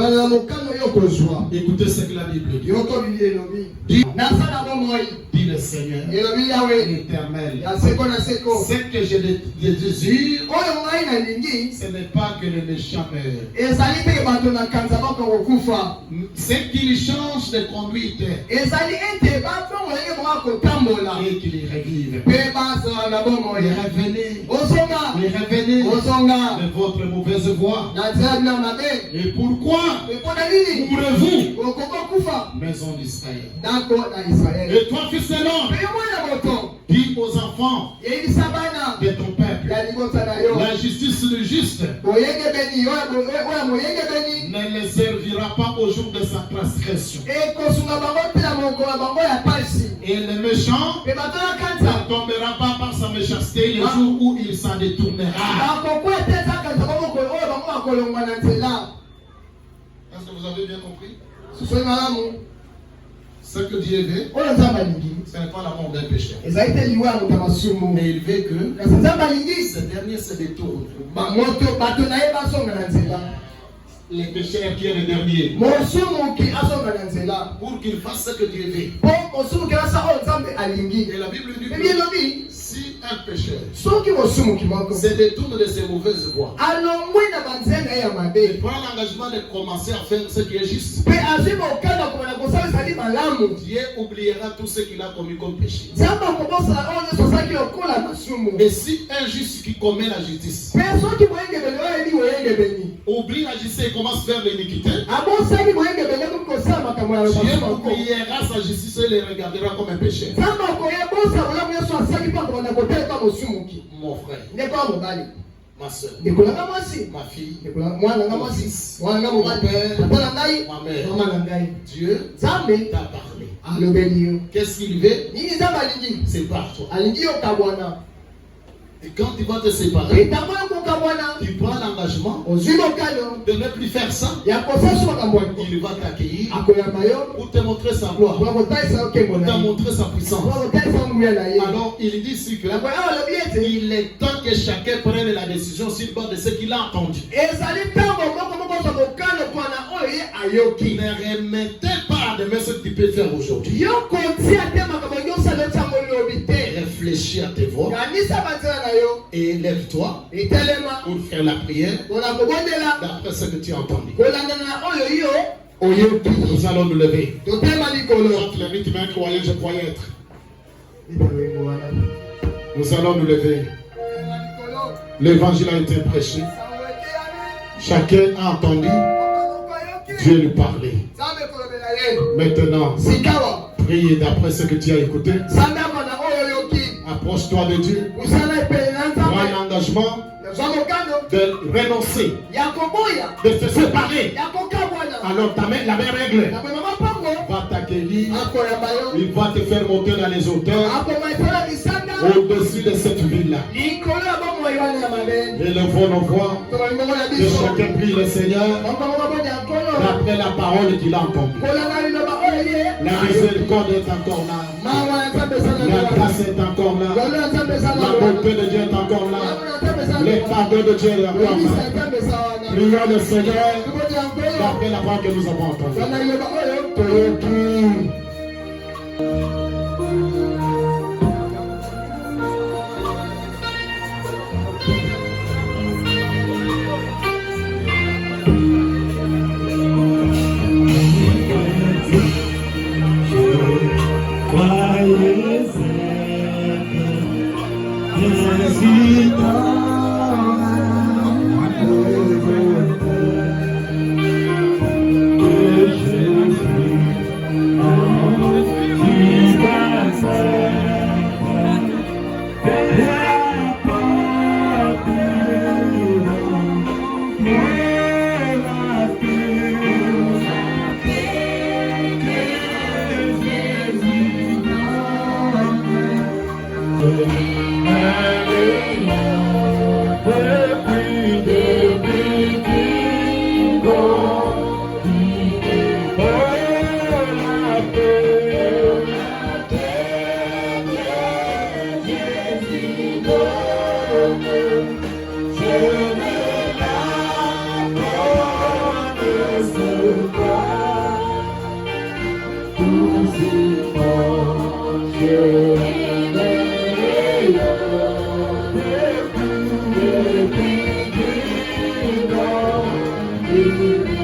Écoutez ce que la Bible dit. Dit le Seigneur, l'Éternel. Ce que je désire, ce n'est pas que le méchant meure. C'est qu'il change de conduite et qu'il revive. Revenez de votre mauvaise voie. Et pourquoi mourrez-vous, maison d'Israël? Et toi, fils de l'homme, dis aux enfants de ton peuple, la justice du juste ne les servira pas au jour de sa transgression. Et le méchant ne tombera pas par sa méchanceté le jour où il s'en détournera. Est-ce que vous avez bien compris? Ce que Dieu veut, ce n'est pas la mort d'un pécheur. Mais il veut que ce dernier se détourne. Les pécheurs qui est le dernier, pour qu'il fasse ce que Dieu veut. Et la Bible dit que si un pécheur se détourne de ses mauvaises voies, il prend l'engagement de commencer à faire ce qui est juste, Dieu oubliera tout ce qu'il a commis comme péché. Mais si un juste qui commet la justice oublie la justice et commence à faire l'iniquité, Dieu oubliera sa justice et les regardera comme un péché. Mon frère, ma soeur, ma fille, mon fils, mon père, ma mère, Dieu t'a parlé. Qu'est-ce qu'il veut? C'est par toi. Et quand tu vas te séparer, tu prends l'engagement l'engagement de ne plus faire ça, il va t'accueillir pour te montrer sa gloire, pour te montrer sa puissance. Alors il dit ici que il est temps que chacun prenne la décision sur base de ce qu'il a entendu. Ne remettez pas à demain ce que tu peux faire aujourd'hui. Réfléchis à tes voix et lève-toi pour faire la prière d'après ce que tu as entendu. Nous allons nous lever. Chante le rythme incroyable, je croyais être. Nous allons nous lever. L'évangile a été prêché. Chacun a entendu Dieu lui parler. Maintenant, priez d'après ce que tu as écouté. Approche-toi de Dieu. Prends un engagement de renoncer, de se séparer. Alors la même règle va t'accueillir. Il va te faire monter dans les hauteurs au-dessus de cette ville-là. Élevons nos voix. Que chacun prie le Seigneur d'après la parole qu'il a entendue. La miséricorde est encore là. La grâce est encore là. La bonté de Dieu est encore là. Les pardons de Dieu est encore là. Prions le Seigneur d'après la parole que nous avons entendue.
Thank you.